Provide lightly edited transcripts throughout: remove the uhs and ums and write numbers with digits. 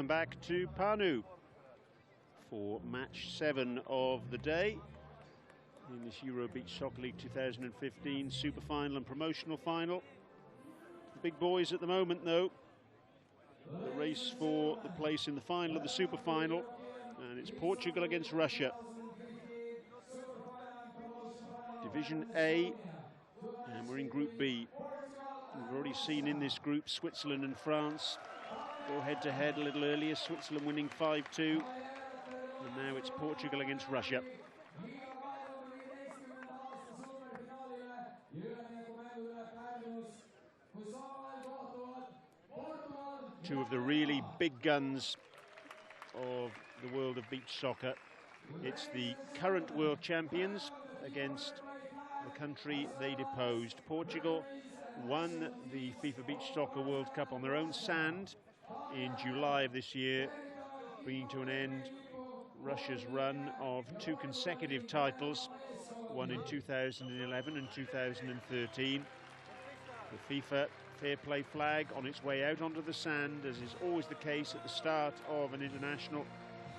welcome back to Panu for match 7 of the day in this Euro Beach Soccer League 2015 Superfinal and Promotional Final. The big boys at the moment, though, the race for the place in the final of the Superfinal, and it's Portugal against Russia. Division A, and we're in Group B. We've already seen in this group Switzerland and France go head-to-head a little earlier, Switzerland winning 5-2, and now it's Portugal against Russia. Two of the really big guns of the world of beach soccer. It's the current world champions against the country they deposed. Portugal won the FIFA Beach Soccer World Cup on their own sand in July of this year, bringing to an end Russia's run of 2 consecutive titles, one in 2011 and 2013. The FIFA fair play flag on its way out onto the sand, as is always the case at the start of an international,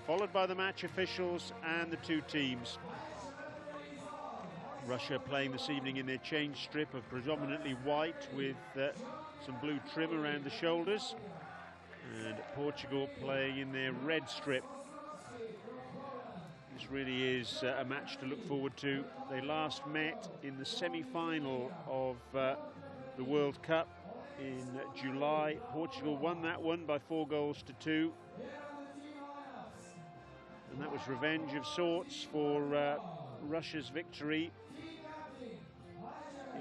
followed by the match officials and the two teams. Russia playing this evening in their change strip of predominantly white with some blue trim around the shoulders, and Portugal playing in their red strip. This really is a match to look forward to. They last met in the semi-final of the World Cup in July. Portugal won that one by 4-2, and that was revenge of sorts for Russia's victory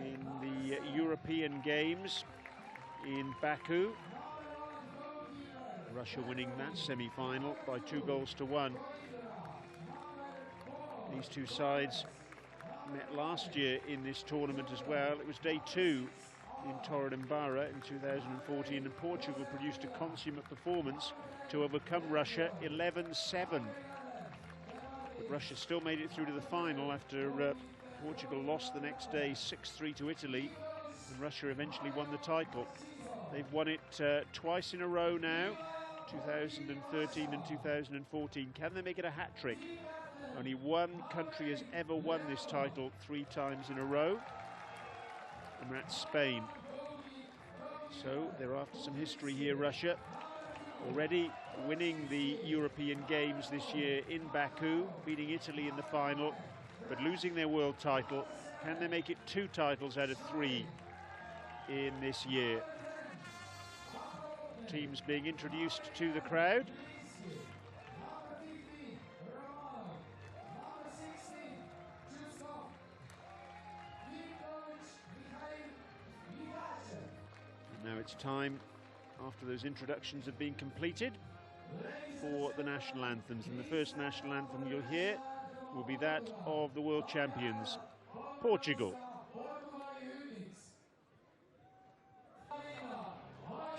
in the European Games in Baku. Russia winning that semi-final by 2-1. These two sides met last year in this tournament as well. It was day 2 in Torredembarra in 2014, and Portugal produced a consummate performance to overcome Russia 11-7. But Russia still made it through to the final after Portugal lost the next day 6-3 to Italy, and Russia eventually won the title. They've won it twice in a row now, 2013 and 2014. Can they make it a hat-trick? Only one country has ever won this title 3 times in a row, and that's Spain. So they're after some history here, Russia. Already winning the European Games this year in Baku, beating Italy in the final, but losing their world title. Can they make it 2 titles out of 3 in this year? Teams being introduced to the crowd. Now it's time, after those introductions have been completed, for the national anthems. And the first national anthem you'll hear will be that of the world champions, Portugal.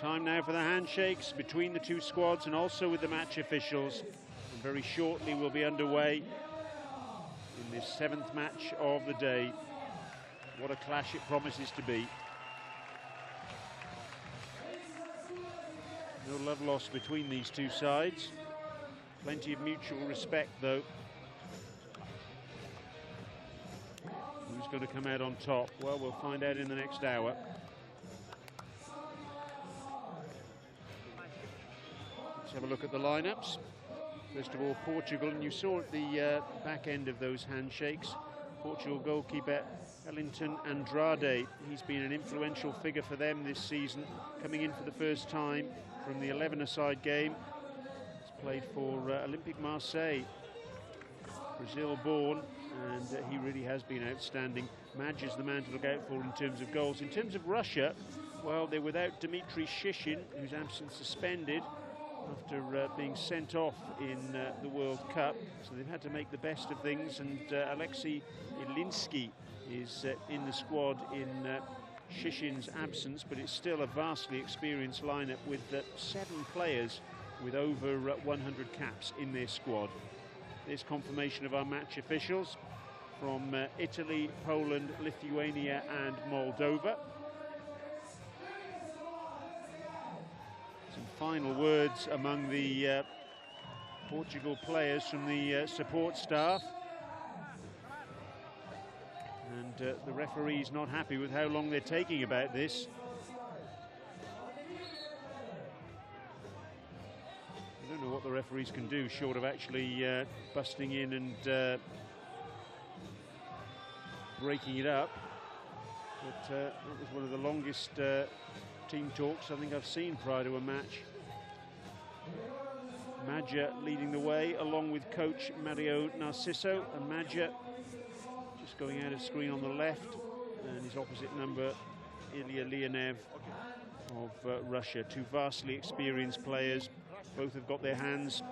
Time now for the handshakes between the two squads and also with the match officials. And very shortly we'll be underway in this 7th match of the day. What a clash it promises to be. No love lost between these two sides. Plenty of mutual respect, though. Who's going to come out on top? Well, we'll find out in the next hour. Let's have a look at the lineups. First of all, Portugal, and you saw at the back end of those handshakes, Portugal goalkeeper Ellington Andrade. He's been an influential figure for them this season, coming in for the first time from the 11-a-side game. He's played for Olympique Marseille, Brazil born, and he really has been outstanding. Madge is the man to look out for in terms of goals. In terms of Russia, well, they're without Dmitry Shishin, whose absence suspended after being sent off in the World Cup, so they've had to make the best of things, and Alexei Ilinsky is in the squad in Shishin's absence, but it's still a vastly experienced lineup with 7 players with over 100 caps in their squad. There's confirmation of our match officials from Italy, Poland, Lithuania and Moldova. And final words among the Portugal players from the support staff. And the referee's not happy with how long they're taking about this. I don't know what the referees can do short of actually busting in and breaking it up. But that was one of the longest team talks I think I've seen prior to a match. Maja leading the way along with coach Mario Narciso, and Maja just going out of screen on the left, and his opposite number Ilya Leonev of Russia. Two vastly experienced players. Both have got their hands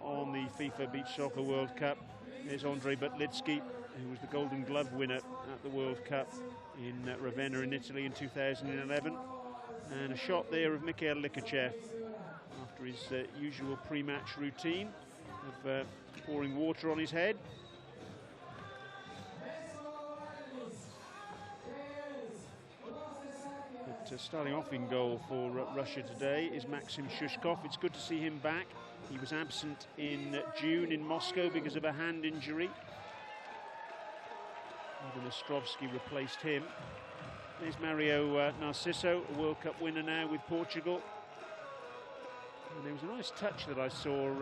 on the FIFA Beach Soccer World Cup. There's Andrei Butlitsky, who was the Golden Glove winner at the World Cup in Ravenna in Italy in 2011. And a shot there of Mikhail Likachev after his usual pre-match routine of pouring water on his head. But starting off in goal for Russia today is Maxim Shushkov. It's good to see him back. He was absent in June in Moscow because of a hand injury. Ivan Ostrovsky replaced him. There's Mario Narciso, a World Cup winner now with Portugal. And there was a nice touch that I saw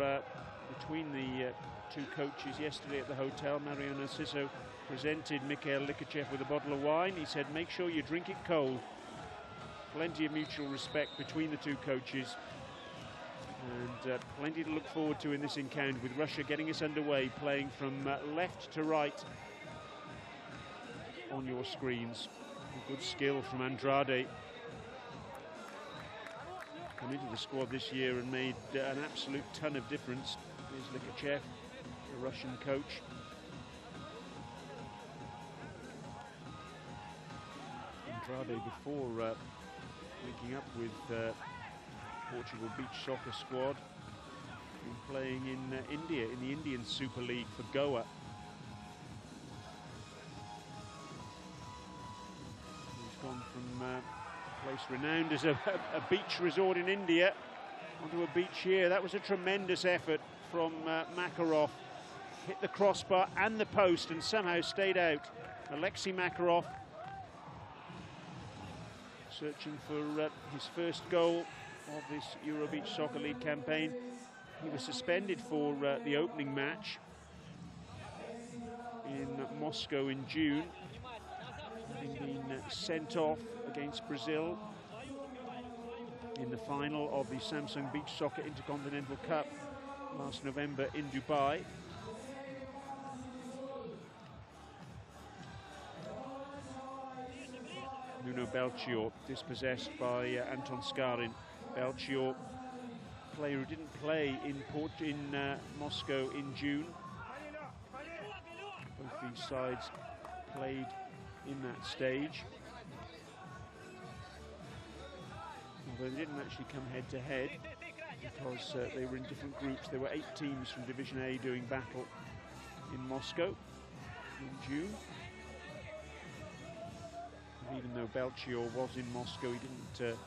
between the two coaches yesterday at the hotel. Mario Narciso presented Mikhail Likachev with a bottle of wine. He said, make sure you drink it cold. Plenty of mutual respect between the two coaches. And plenty to look forward to in this encounter, with Russia getting us underway, playing from left to right on your screens. A good skill from Andrade. Come into the squad this year and made an absolute ton of difference. Here's Likachev, the Russian coach. Andrade, before linking up with Portugal Beach Soccer squad, been playing in India, in the Indian Super League for Goa. He's gone from a place renowned as a beach resort in India onto a beach here. That was a tremendous effort from Makarov. Hit the crossbar and the post and somehow stayed out. Alexei Makarov searching for his first goal of this Euro Beach Soccer League campaign. He was suspended for the opening match in Moscow in June, having been sent off against Brazil in the final of the Samsung Beach Soccer Intercontinental Cup last November in Dubai. Nuno Belchior dispossessed by Anton Skarin. Belchior, player who didn't play in Moscow in June. Both these sides played in that stage, although they didn't actually come head to head because they were in different groups. There were 8 teams from Division A doing battle in Moscow in June. Even though Belchior was in Moscow, he didn't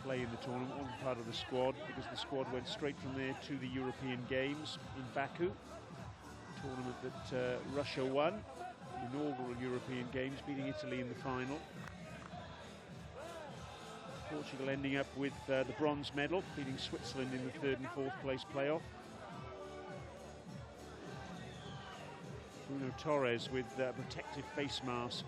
play in the tournament, wasn't part of the squad, because the squad went straight from there to the European Games in Baku, a tournament that Russia won, the inaugural European Games, beating Italy in the final. Portugal ending up with the bronze medal, beating Switzerland in the 3rd and 4th place playoff. Bruno Torres with a protective face mask.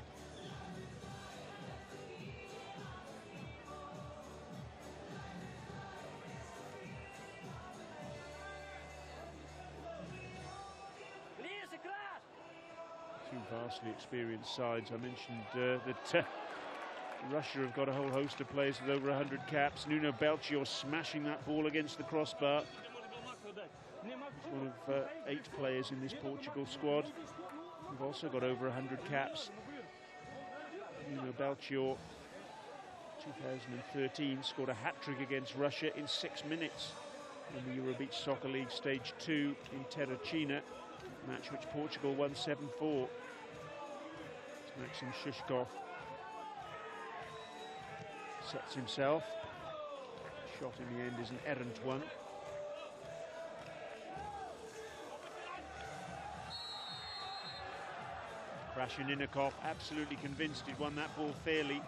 Vastly experienced sides. I mentioned that Russia have got a whole host of players with over 100 caps. Nuno Belchior smashing that ball against the crossbar. He's one of 8 players in this Portugal squad. We've also got over 100 caps. Nuno Belchior, 2013, scored a hat-trick against Russia in 6 minutes in the Euro Beach Soccer League Stage 2 in Terracina, match which Portugal won 7-4. Maxim Shushkov sets himself. Shot in the end is an errant one. Krasheninnikov, absolutely convinced he'd won that ball fairly.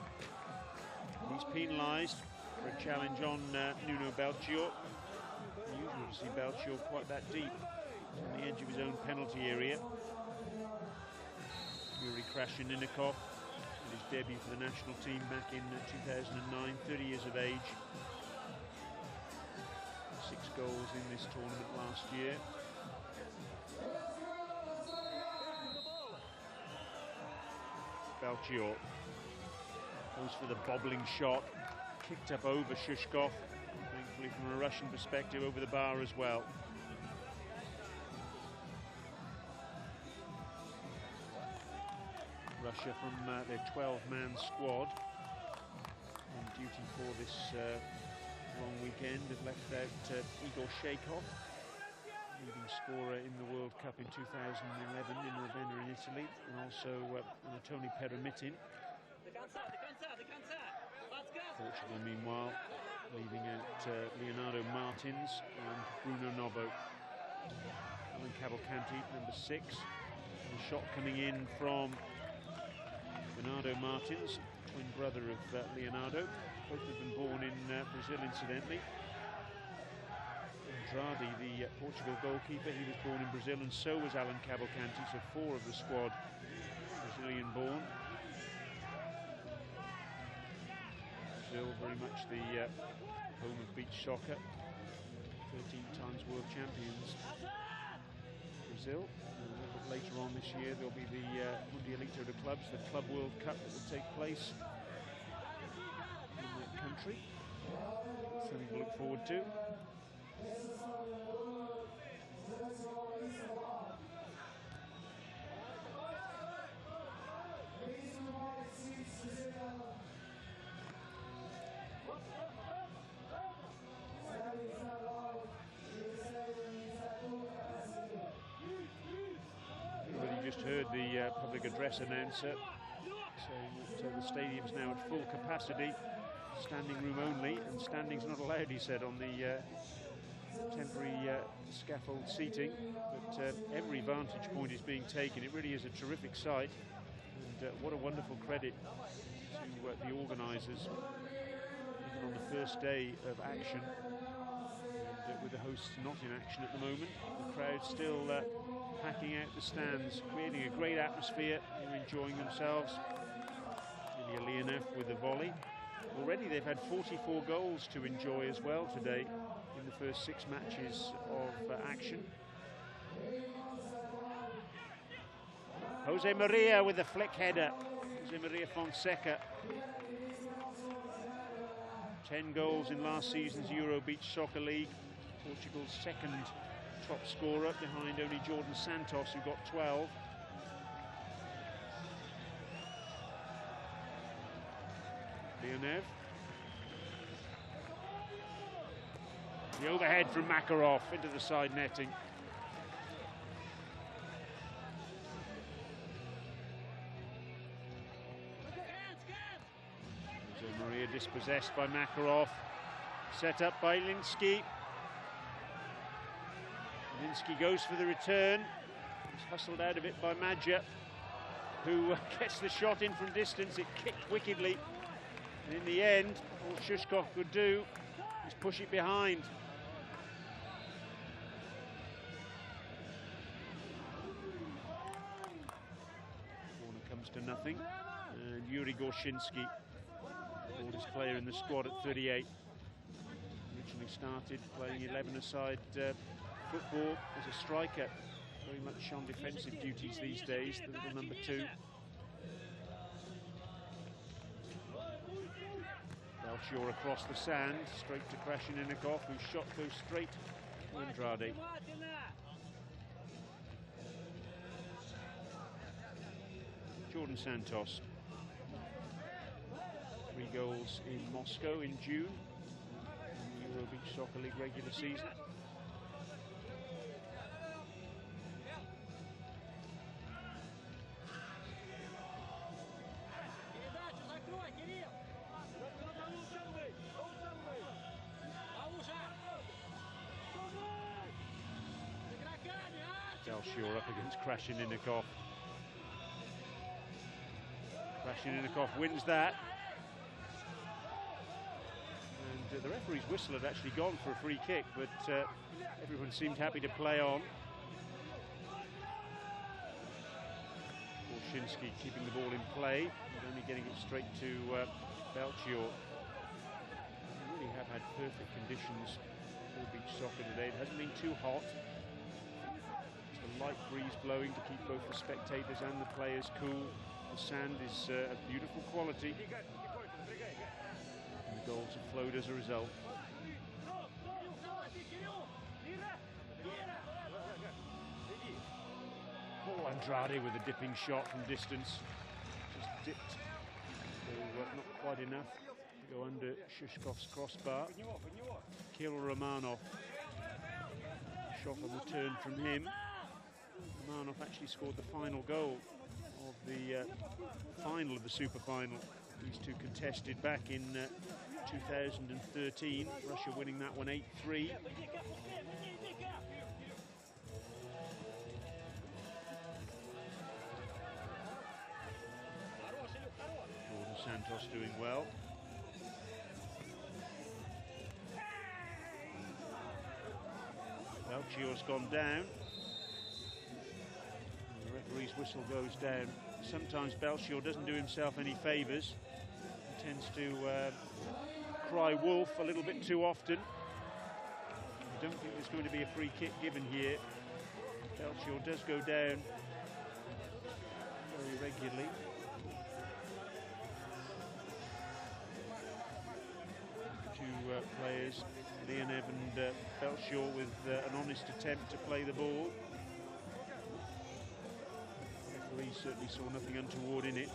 He's penalised for a challenge on Nuno Belchior. Unusual to see Belchior quite that deep on the edge of his own penalty area. Yuri Krasheninnikov, his debut for the national team back in 2009, 30 years of age. 6 goals in this tournament last year. Belchior goes for the bobbling shot, kicked up over Shushkov, thankfully from a Russian perspective over the bar as well. Russia from their 12-man squad on duty for this long weekend have left out Igor Shaykov, leading scorer in the World Cup in 2011 in Ravenna in Italy, and also Anatoly Peremitin. Portugal, meanwhile, leaving out Leonardo Martins and Bruno Novo. Alan Cavalcanti, number 6. The shot coming in from Leonardo Martins, twin brother of Leonardo. Both of them born in Brazil, incidentally. Andrade, the Portugal goalkeeper, he was born in Brazil, and so was Alan Cavalcanti, so 4 of the squad Brazilian-born. Brazil, very much the home of beach soccer. 13 times world champions. Brazil. A little bit later on this year, there'll be the Mundialito de Clubs, the Club World Cup that will take place in that country. Something to look forward to. Just heard the public address announcer saying that the stadium's now at full capacity, standing room only, and standing's not allowed, he said, on the temporary scaffold seating, but every vantage point is being taken. It really is a terrific sight, and what a wonderful credit to the organisers, even on the first day of action, and with the hosts not in action at the moment, the crowd still packing out the stands, creating a great atmosphere. They're enjoying themselves. Ilya Leonov with the volley. Already they've had 44 goals to enjoy as well today in the first 6 matches of action. Jose Maria with the flick header. Jose Maria Fonseca. 10 goals in last season's Euro Beach Soccer League. Portugal's second top scorer, behind only Jordan Santos, who got 12. Leonov. The overhead from Makarov into the side netting. Jose Maria dispossessed by Makarov. Set up by Linsky. Linsky goes for the return. He's hustled out of it by Madja, who gets the shot in from distance. It kicked wickedly. And in the end, all Shushkov could do is push it behind. Corner comes to nothing. And Yuri Gorshinsky, oldest player in the squad at 38. Originally started playing 11-a-side football as a striker, very much on defensive duties these days, the little number 2. Belchior across the sand, straight to Krasheninnikov, whose shot goes straight to Andrade. Jordan Santos. 3 goals in Moscow in June, in the Euro Beach Soccer League regular season. Belchior up against Krasheninnikov. Krasheninnikov wins that. And the referee's whistle had actually gone for a free kick, but everyone seemed happy to play on. Shinsky keeping the ball in play, but only getting it straight to Belchior. We really have had perfect conditions for beach soccer today. It hasn't been too hot. Just a light breeze blowing to keep both the spectators and the players cool. The sand is of beautiful quality. And the goals have flowed as a result. Andrade with a dipping shot from distance, just dipped, so not quite enough to go under Shishkov's crossbar. Kirill Romanov, shot on the turn from him. Romanov actually scored the final goal of the final of the Superfinal. These two contested back in 2013, Russia winning that one 8-3. Santos doing well. Belchior's gone down. The referee's whistle goes down. Sometimes Belchior doesn't do himself any favours. He tends to cry wolf a little bit too often. I don't think there's going to be a free kick given here. Belchior does go down very regularly. Players, Leonev and Belchior, with an honest attempt to play the ball. The referee certainly saw nothing untoward in it.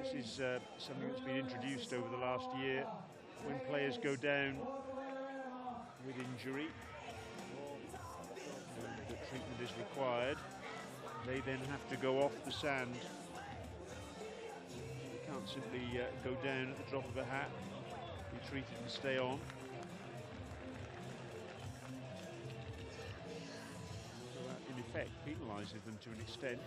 This is something that's been introduced over the last year. When players go down with injury, the treatment is required, they then have to go off the sand. Simply go down at the drop of a hat, be treated and stay on. So that in effect penalises them to an extent.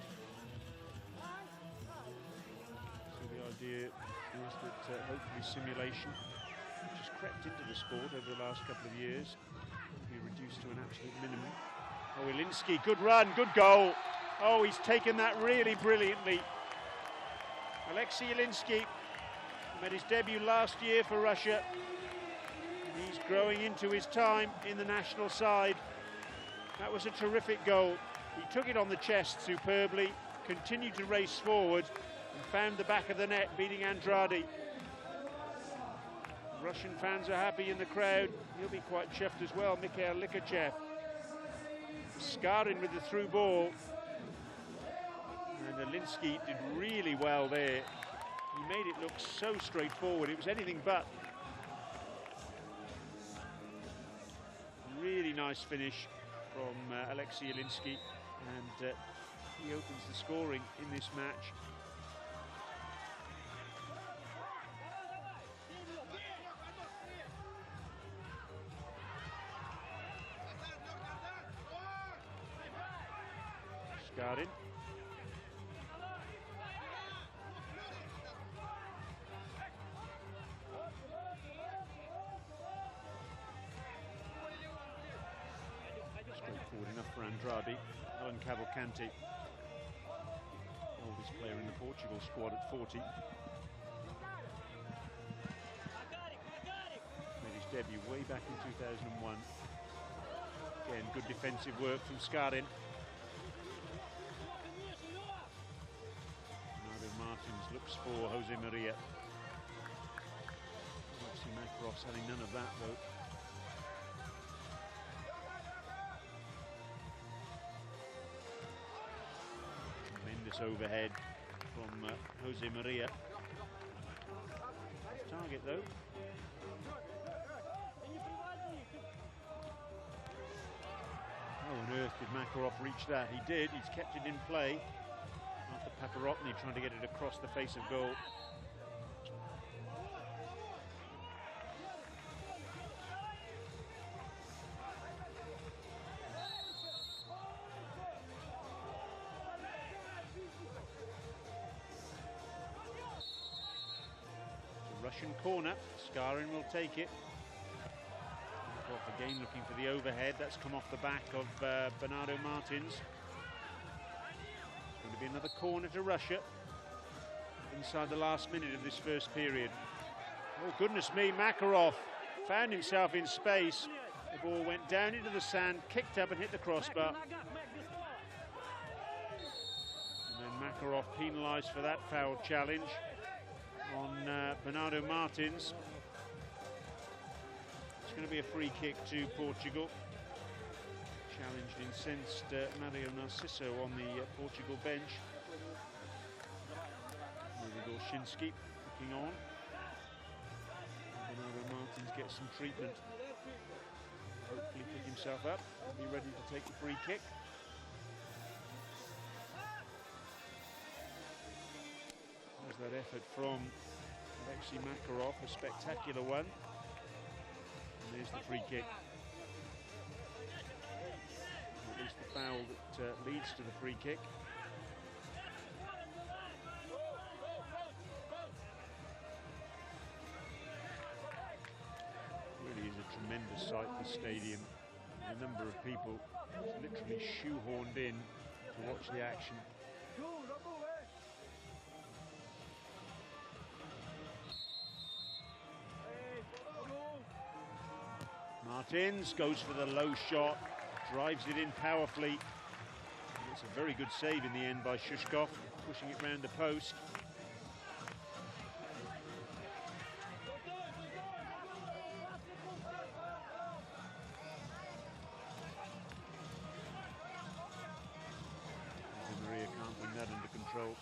So the idea is that hopefully simulation, which has crept into the sport over the last couple of years, will be reduced to an absolute minimum. Oh, Ilinski, good run, good goal. Oh, he's taken that really brilliantly. Alexei Ilinski made his debut last year for Russia. He's growing into his time in the national side. That was a terrific goal. He took it on the chest superbly, continued to race forward and found the back of the net, beating Andrade. Russian fans are happy in the crowd. He'll be quite chuffed as well, Mikhail Likachev. Skarin with the through ball. And Ilinski did really well there. He made it look so straightforward. It was anything but. Really nice finish from Alexei Ilinski, and he opens the scoring in this match. Skarin. Straightforward enough for Andrade. Alan Cavalcanti, oldest player in the Portugal squad at 40. Made his debut way back in 2001. Again, good defensive work from Skarin. Martins looks for Jose Maria. Alexei Makarov's having none of that though. Tremendous overhead from Jose Maria. Target though. How on earth did Makarov reach that? He did, he's kept it in play. After Paparotny trying to get it across the face of goal. Russian corner. Skarin will take it. Off again, looking for the overhead. That's come off the back of Bernardo Martins. It's going to be another corner to Russia inside the last minute of this first period. Oh, goodness me, Makarov found himself in space. The ball went down into the sand, kicked up and hit the crossbar. And then Makarov penalised for that foul challenge on Bernardo Martins. It's going to be a free kick to Portugal. Challenged, incensed Mario Narciso on the Portugal bench. Shinski looking on. Bernardo Martins gets some treatment. Hopefully pick himself up and be ready to take the free kick. There's that effort from Alexei Makarov, a spectacular one. And there's the free kick. Or at least the foul that leads to the free kick. Tremendous sight, this stadium. A number of people literally shoehorned in to watch the action. Martins goes for the low shot, drives it in powerfully. It's a very good save in the end by Shushkov, pushing it round the post. That under control.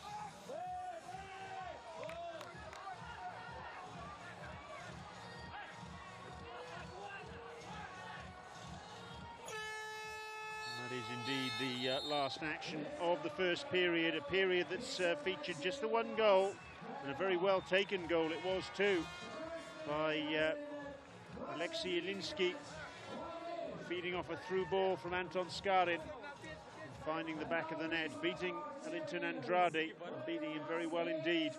That is indeed the last action of the first period, a period that's featured just the one goal, and a very well taken goal it was too, by Alexei Ilinsky, feeding off a through ball from Anton Skarin, finding the back of the net, beating Ellington Andrade, beating him very well indeed.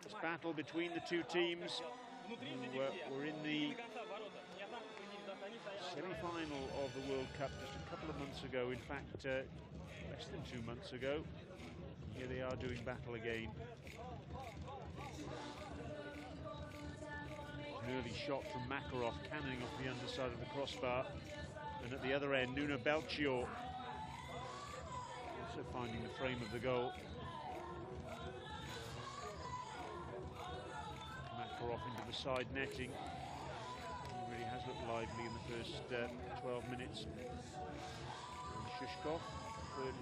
This battle between the two teams who were in the semi-final of the World Cup just a couple of months ago, in fact less than 2 months ago. Here they are doing battle again. An early shot from Makarov, cannoning off the underside of the crossbar. And at the other end, Nuno Belchior also finding the frame of the goal. Makarov into the side netting. He really has looked lively in the first 12 minutes. And Shushkov, third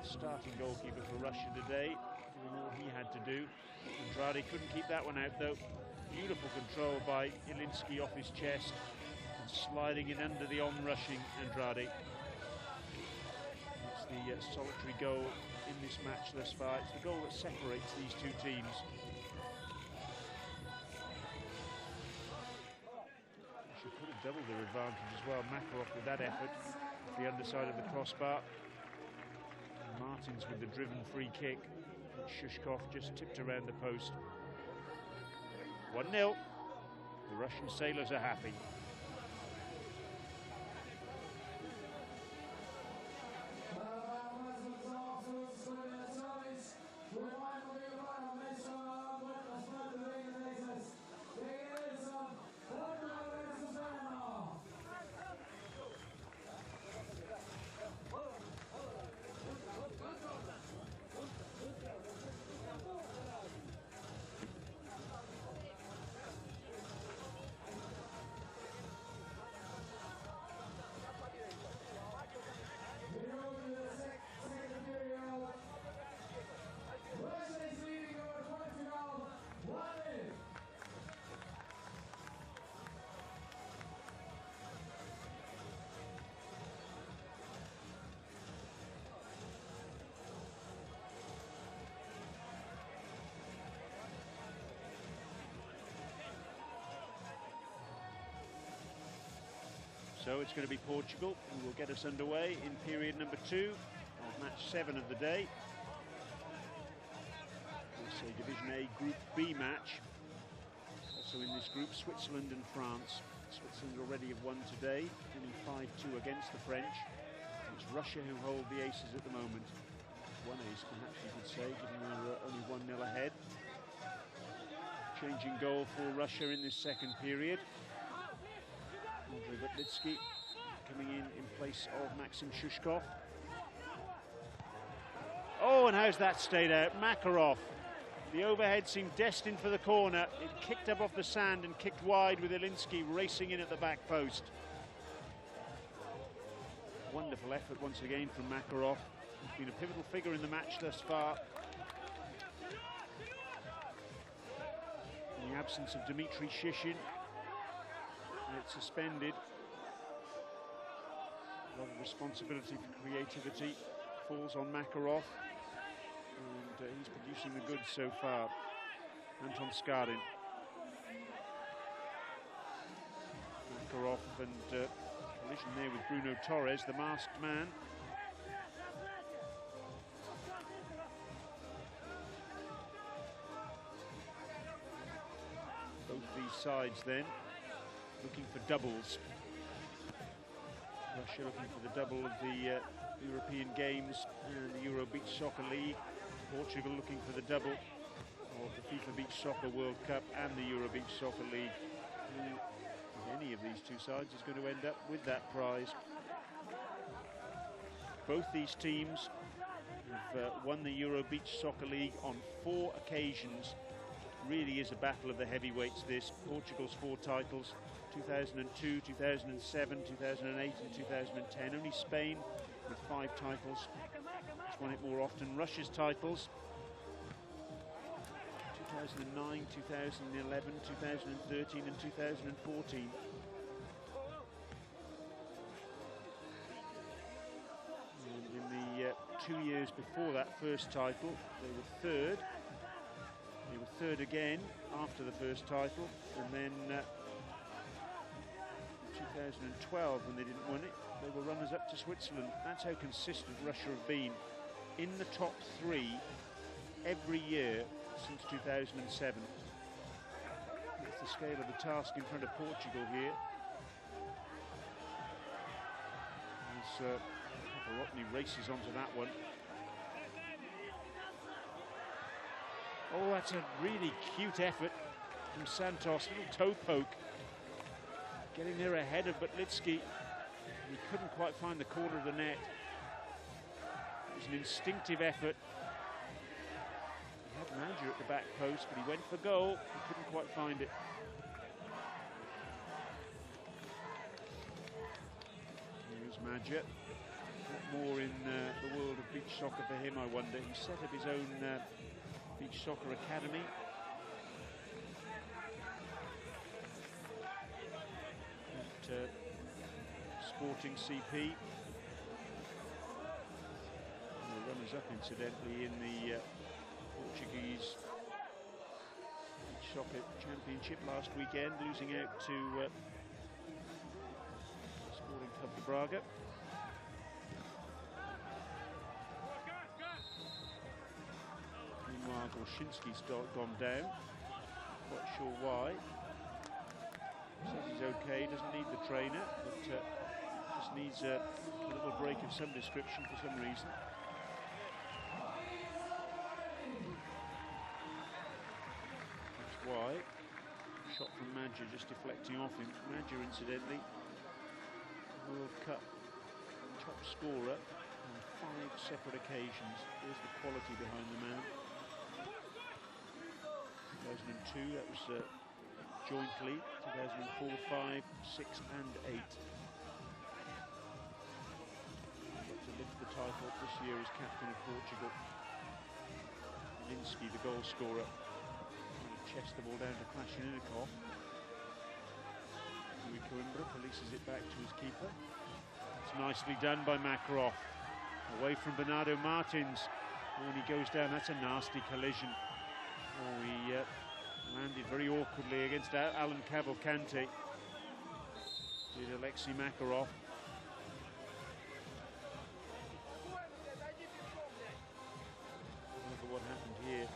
starting goalkeeper for Russia today, doing all he had to do. Andrade couldn't keep that one out though. Beautiful control by Ilinsky off his chest. Sliding in under the on-rushing Andrade. It's the solitary goal in this match thus far. It's the goal that separates these two teams. Should could have doubled their advantage as well. Makarov with that effort, the underside of the crossbar. And Martins with the driven free kick. Shushkov just tipped around the post. 1-0. The Russian sailors are happy. So it's going to be Portugal who will get us underway in period number 2 of match 7 of the day. It's a Division A Group B match. Also in this group, Switzerland and France. Switzerland already have won today, winning 5-2 against the French. It's Russia who hold the aces at the moment. One ace, perhaps you could say, given they're only 1-0 ahead. Changing goal for Russia in this second period. Andrei Butlitsky coming in place of Maxim Shushkov. Oh, and how's that stayed out? Makarov. The overhead seemed destined for the corner. It kicked up off the sand and kicked wide with Ilinsky racing in at the back post. Wonderful effort once again from Makarov. He's been a pivotal figure in the match thus far. In the absence of Dmitry Shishin, it's suspended. A lot of responsibility for creativity falls on Makarov, and he's producing the goods so far. Anton Skarin. Makarov and collision there with Bruno Torres, the masked man. Both these sides then looking for doubles. Russia looking for the double of the European Games and the Euro Beach Soccer League. Portugal looking for the double of the FIFA Beach Soccer World Cup and the Euro Beach Soccer League. Any of these two sides is going to end up with that prize. Both these teams have won the Euro Beach Soccer League on 4 occasions. Really is a battle of the heavyweights this. Portugal's 4 titles, 2002, 2007, 2008 and 2010. Only Spain with 5 titles has won it more often. Russia's titles, 2009, 2011, 2013 and 2014. And in the 2 years before that first title, they were third. They were third again after the first title, and then 2012, when they didn't win it, they were runners-up to Switzerland. That's how consistent Russia have been in the top 3 every year since 2007. That's the scale of the task in front of Portugal here. As Paparotny races onto that one. Oh, that's a really cute effort from Santos. Little toe poke. Getting there ahead of Butlitsky. He couldn't quite find the corner of the net. It was an instinctive effort. He had Madger at the back post, but he went for goal. He couldn't quite find it. Here's Madger. What more in the world of beach soccer for him, I wonder. He set up his own beach soccer academy. At Sporting CP. The runners-up, incidentally, in the Portuguese Beach Soccer Championship last weekend, losing out to Sporting Club de Braga. Meanwhile, Gorshinsky's gone down. Quite sure why. Says he's okay, doesn't need the trainer, but just needs a little break of some description for some reason. That's why. Shot from Madger just deflecting off him. Madger, incidentally, World Cup top scorer on 5 separate occasions. There's the quality behind the man. 2002, that was jointly. 2004, 5, 6 and 8. Got to lift the title this year as captain of Portugal. Ilinsky, the goal scorer, chest the ball down to Krashenikov. Coimbra releases it back to his keeper. It's nicely done by Makarov. Away from Bernardo Martins. Oh, and he goes down. That's a nasty collision. Oh, he landed very awkwardly against Alan Cavalcante. Did Alexei Makarov. Look at what happened here.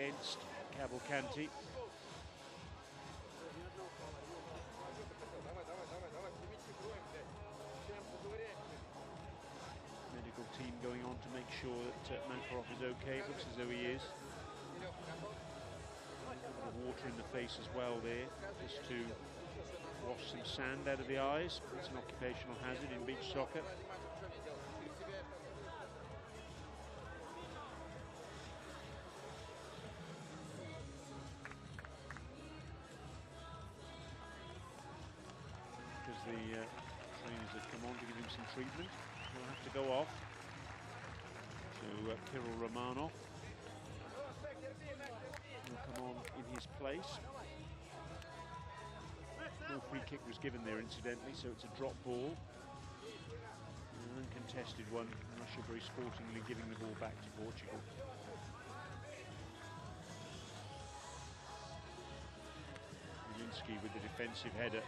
against Cavalcanti. Medical team going on to make sure that Makarov is okay. It looks as though he is. A bit of water in the face as well there, just to wash some sand out of the eyes. It's an occupational hazard in beach soccer. Because the trainers have come on to give him some treatment, he'll have to go off to Kirill Romanov. He'll come on in his place. No free kick was given there, incidentally, so it's a drop ball. An uncontested one. Russia very sportingly giving the ball back to Portugal. Zielinski with the defensive header.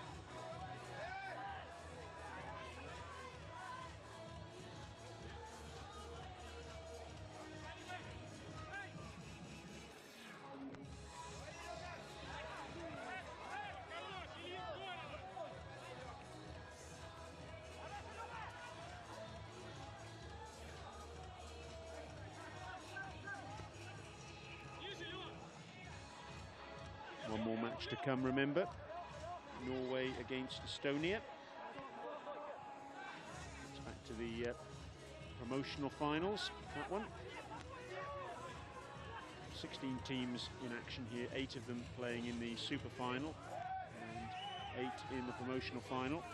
One more match to come, remember. Norway against Estonia. It's back to the promotional finals, that one. 16 teams in action here, 8 of them playing in the super final and 8 in the promotional final.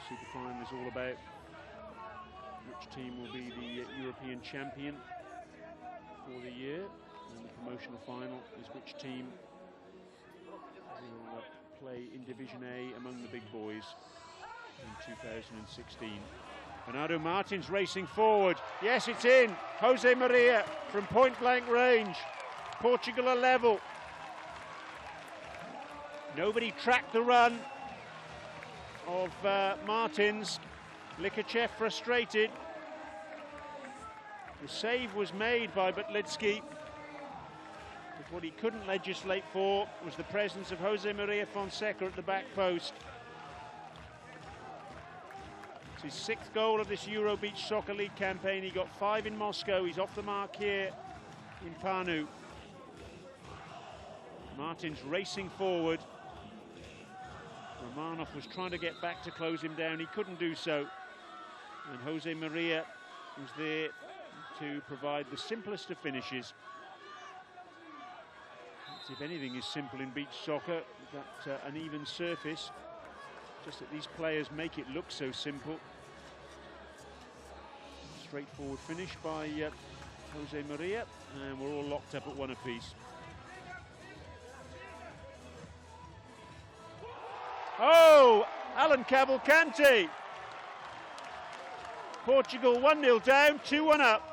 Super final is all about which team will be the European champion for the year. And the promotional final is which team will play in Division A among the big boys in 2016. Bernardo Martins racing forward. Yes, it's in. Jose Maria from point-blank range. Portugal are level. Nobody tracked the run of Martins. Likachev frustrated. The save was made by Butlitsky. But what he couldn't legislate for was the presence of Jose Maria Fonseca at the back post. It's his 6th goal of this Euro Beach Soccer League campaign. He got 5 in Moscow. He's off the mark here in Panu. Martins racing forward. Romanov was trying to get back to close him down. He couldn't do so. And Jose Maria was there to provide the simplest of finishes. If anything is simple in beach soccer, that an even surface, just that these players make it look so simple. Straightforward finish by Jose Maria, and we're all locked up at 1 apiece. Oh, Alan Cavalcanti. Portugal 1-0 down, 2-1 up.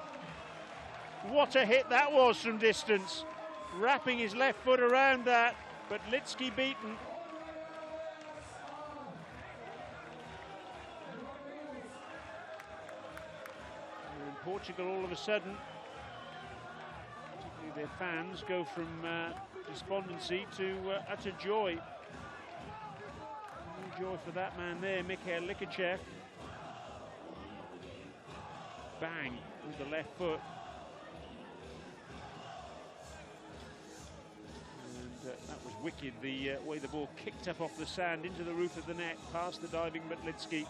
What a hit that was from distance. Wrapping his left foot around that, but Litsky beaten. And Portugal all of a sudden, particularly their fans, go from despondency to utter joy. No joy for that man there, Mikhail Likachev. Bang with the left foot. That was wicked, the way the ball kicked up off the sand into the roof of the net, past the diving Butlitsky.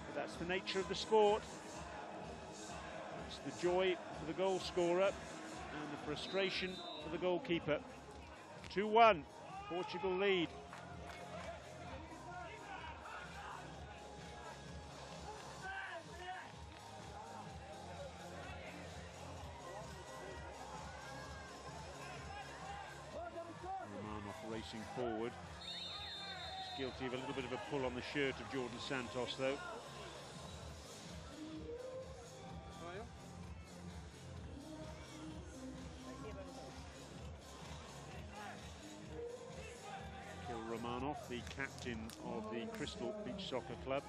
But that's the nature of the sport. It's the joy for the goal scorer and the frustration for the goalkeeper. 2-1, Portugal lead. Racing forward. He's guilty of a little bit of a pull on the shirt of Jordan Santos, though. Kirill Romanov, the captain of the Crystal Beach Soccer Club,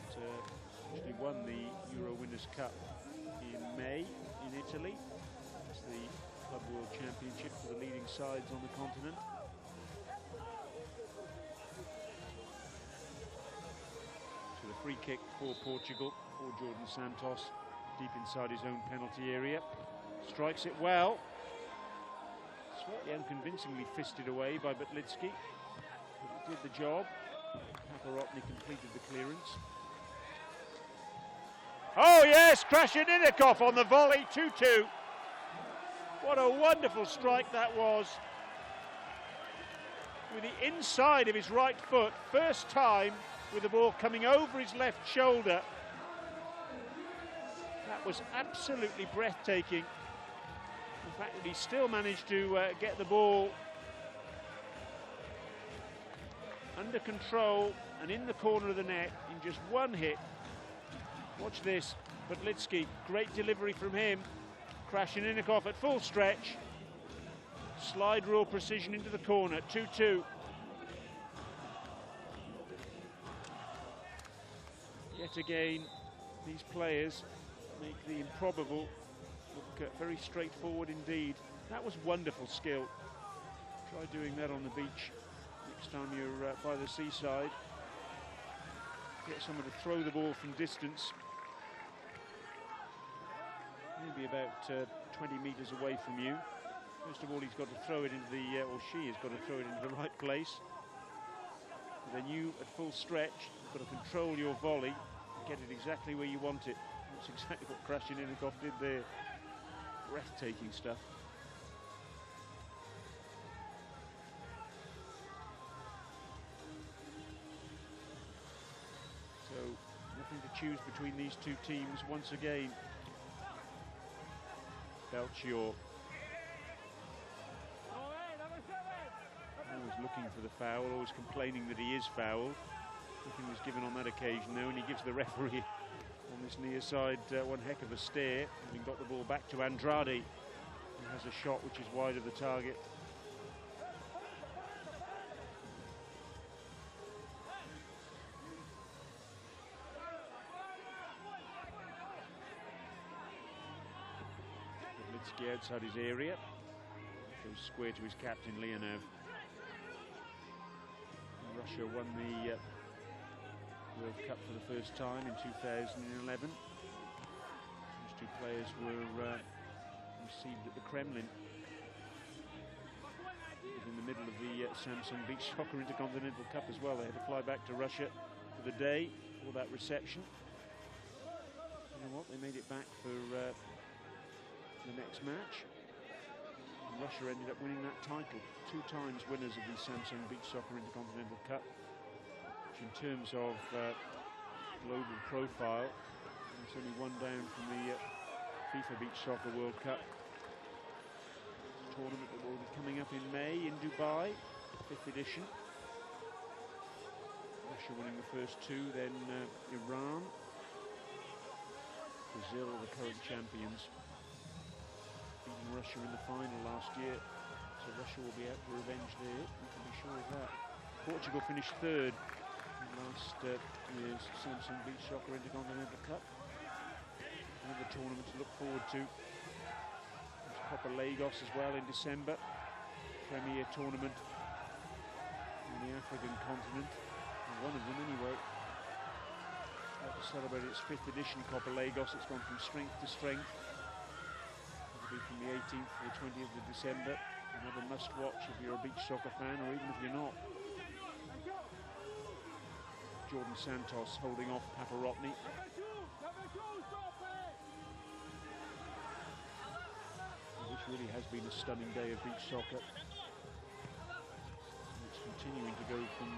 actually won the Euro Winners' Cup in May in Italy. It's the Club World Championship for the leading sides on the continent. So the free kick for Portugal, for Jordan Santos, deep inside his own penalty area. Strikes it well. Slightly unconvincingly fisted away by Butlitsky, but it did the job. Paparotny completed the clearance. Oh yes, Krasheninnikov on the volley, 2-2. What a wonderful strike that was. With the inside of his right foot, first time with the ball coming over his left shoulder. That was absolutely breathtaking. The fact that he still managed to get the ball under control and in the corner of the net in just one hit. Watch this, Butlitsky, great delivery from him. Krasheninnikov at full stretch. Slide rule precision into the corner, 2-2. Yet again, these players make the improbable look very straightforward indeed. That was wonderful skill. Try doing that on the beach next time you're by the seaside. Get someone to throw the ball from distance. Maybe about 20 metres away from you. First of all, he's got to throw it into the, or she has got to throw it into the right place. And then you, at full stretch, you've got to control your volley and get it exactly where you want it. That's exactly what Krasheninnikov did there. Breathtaking stuff. So, nothing to choose between these two teams once again. Belchior. Always looking for the foul, always complaining that he is fouled. Nothing was given on that occasion though, and he gives the referee on this near side one heck of a stare, having got the ball back to Andrade, who has a shot which is wide of the target. Butlitsky outside his area, goes square to his captain Leonov. Russia won the World Cup for the first time in 2011. These two players were received at the Kremlin. It was in the middle of the Samsung Beach Soccer Intercontinental Cup as well. They had to fly back to Russia for the day for that reception. You know what? They made it back for the next match. And Russia ended up winning that title. 2 times winners of the Samsung Beach Soccer Intercontinental Cup, which in terms of global profile, it's only one down from the FIFA Beach Soccer World Cup. It's a tournament that will be coming up in May in Dubai, 5th edition. Russia winning the first 2, then Iran, Brazil, the current champions, beating Russia in the final last year. So Russia will be out for revenge there, you can be sure of that. Portugal finished 3rd in last year's Samsung Beach Soccer Intercontinental Cup. Another tournament to look forward to. There's Copa Lagos as well in December. Premier tournament in the African continent. One of them anyway. About to celebrate its 5th edition, Copa Lagos. It's gone from strength to strength. It'll be from the 18th to the 20th of December. Another must-watch if you're a beach soccer fan, or even if you're not. Jordan Santos holding off Paparotny. This really has been a stunning day of beach soccer. And it's continuing to go from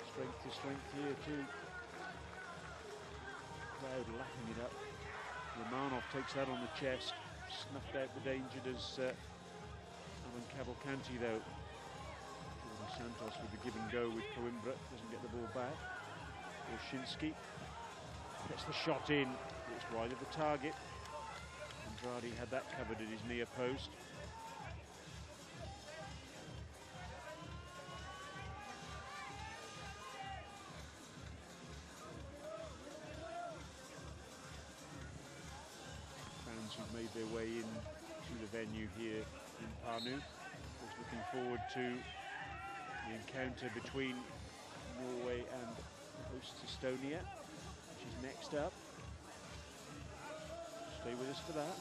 strength to strength here too. Crowd lapping it up. Romanov takes that on the chest. Snuffed out the danger does Alan Cavalcanti though. Jordan Santos with the give and go with Coimbra, doesn't get the ball back. Olszynski gets the shot in, it's wide of the target. Andrade had that covered at his near post. fans who've made their way in to the venue here in Pärnu. Was looking forward to the encounter between Norway and hosts Estonia, which is next up. Stay with us for that.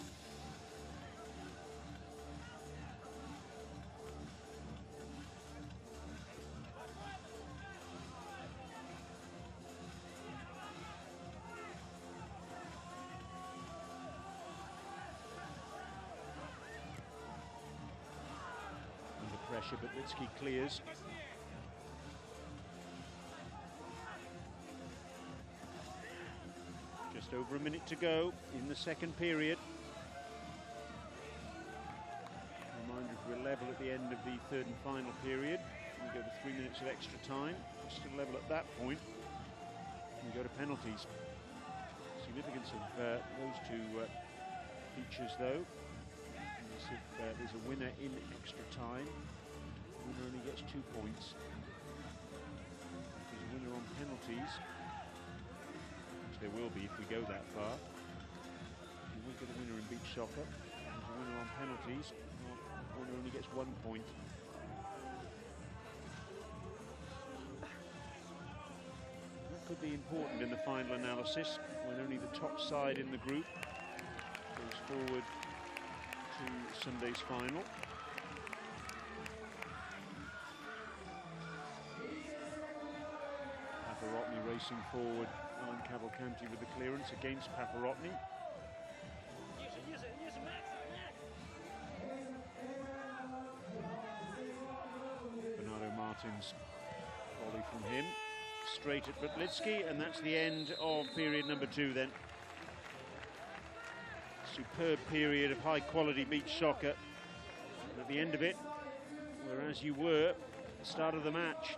Pressure, but Litsky clears. Just over a minute to go in the second period. Reminder, if we're level at the end of the third and final period, we go to 3 minutes of extra time. We're still level at that point. We go to penalties. Significance of those two features, though. If there's a winner in extra time, the winner only gets 2 points. If there's a winner on penalties, which there will be if we go that far, you will get a winner in beach soccer. If there's a winner on penalties, well, the winner only gets 1 point. That could be important in the final analysis, when only the top side in the group goes forward to Sunday's final. Paparotny racing forward. Alan Cavalcanti with the clearance against Paparotny. Bernardo Martins volley from him. Straight at Butlitsky, and that's the end of period number 2 then. Superb period of high-quality beach soccer. And at the end of it, whereas you were at the start of the match,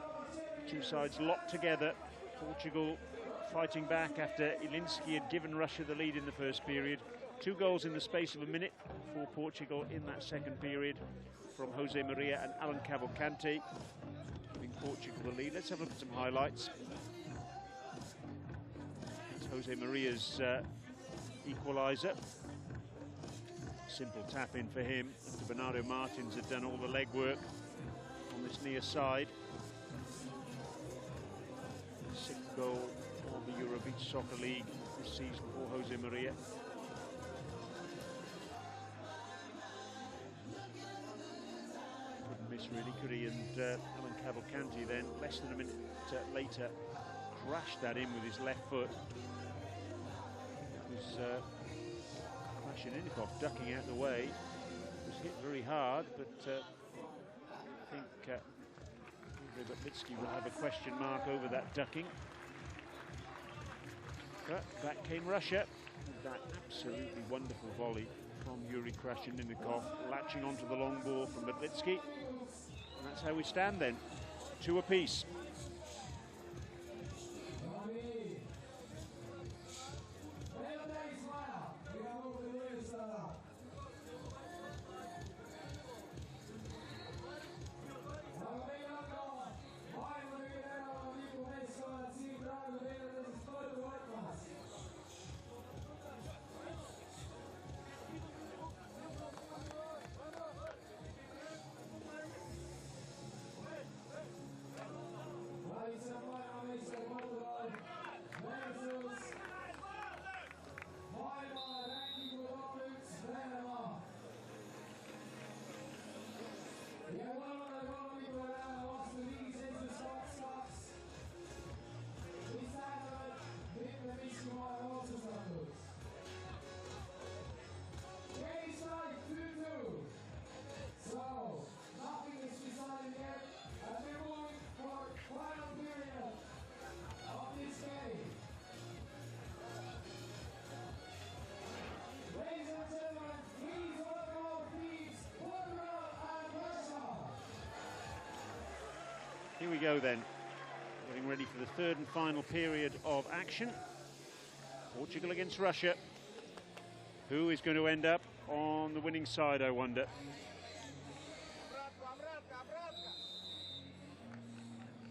two sides locked together. Portugal fighting back after Ilinski had given Russia the lead in the first period. 2 goals in the space of a minute for Portugal in that second period from Jose Maria and Alan Cavalcanti, giving Portugal the lead. Let's have a look at some highlights. It's Jose Maria's equaliser. Simple tap in for him after Bernardo Martins had done all the legwork on this near side. 6th goal of the Euro Beach Soccer League this season for Jose Maria. Couldn't miss really, could he? And Alan Cavalcanti then, less than a minute later, crashed that in with his left foot. It was Krashenikov ducking out the way. It was hit very hard, but I think Butlitsky will have a question mark over that ducking. But back came Russia with that absolutely wonderful volley from Yuri Krashenikov, latching onto the long ball from Butlitsky. And that's how we stand then, 2 apiece. Here we go then, getting ready for the third and final period of action. Portugal against Russia. Who is going to end up on the winning side, I wonder?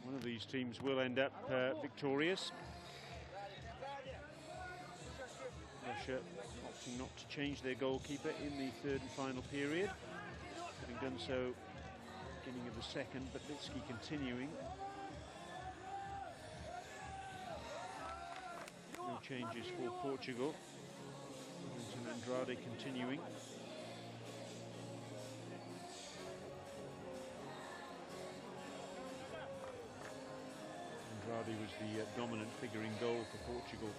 One of these teams will end up victorious. Russia opting not to change their goalkeeper in the third and final period, having done so beginning of the second, but Litsky continuing. No changes for Portugal. Andrade continuing. Andrade was the dominant figure in goal for Portugal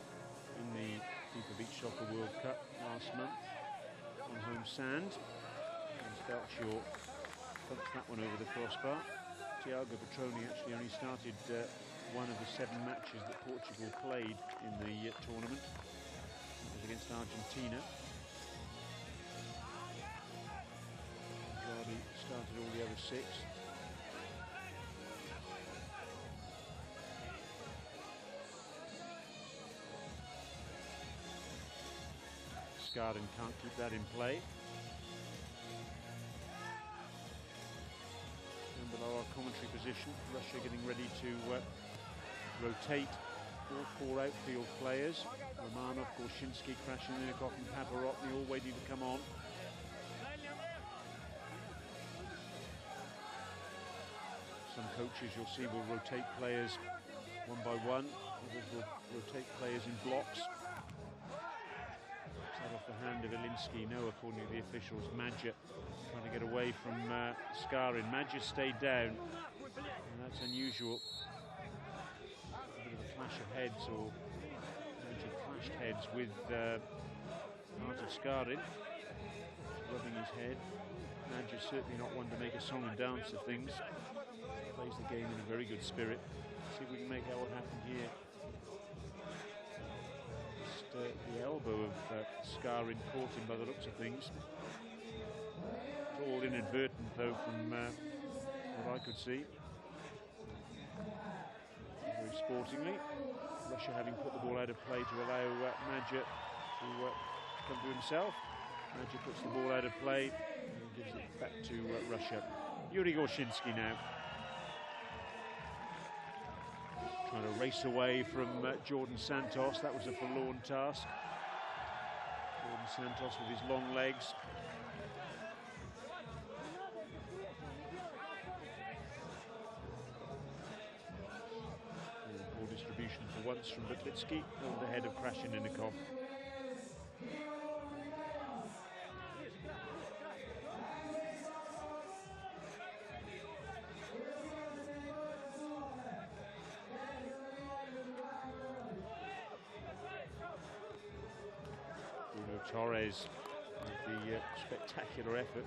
in the FIFA Beach Soccer World Cup last month on home sand. And Belchior punched that one over the crossbar. Tiago Petroni actually only started one of the 7 matches that Portugal played in the tournament. It was against Argentina. Andrade started all the other 6. Skarin can't keep that in play. And below our commentary position, Russia getting ready to rotate all 4 outfield players. Romanov, Gorshinsky, Krashenikov and Pavarotny all waiting to come on. Some coaches you'll see will rotate players one by one. Others will rotate players in blocks. Off the hand of Ilinsky, no, according to the officials. Madja trying to get away from Skarin. Madja stayed down, and that's unusual. A bit of a clash of heads, or Madja clashed heads with part of Skarin, rubbing his head. Madja's certainly not one to make a song and dance of things. Plays the game in a very good spirit. See if we can make out what happened here. The elbow of Skarin caught him by the looks of things. It's all inadvertent though from what I could see. Very sportingly. Russia having put the ball out of play to allow Madja to come to himself. Madja puts the ball out of play and gives it back to Russia. Yuri Gorshinsky now. Trying to race away from Jordan Santos. That was a forlorn task. Jordan Santos with his long legs. Poor distribution for once from Butlitsky, over the head of Krashenikov. Torres with the spectacular effort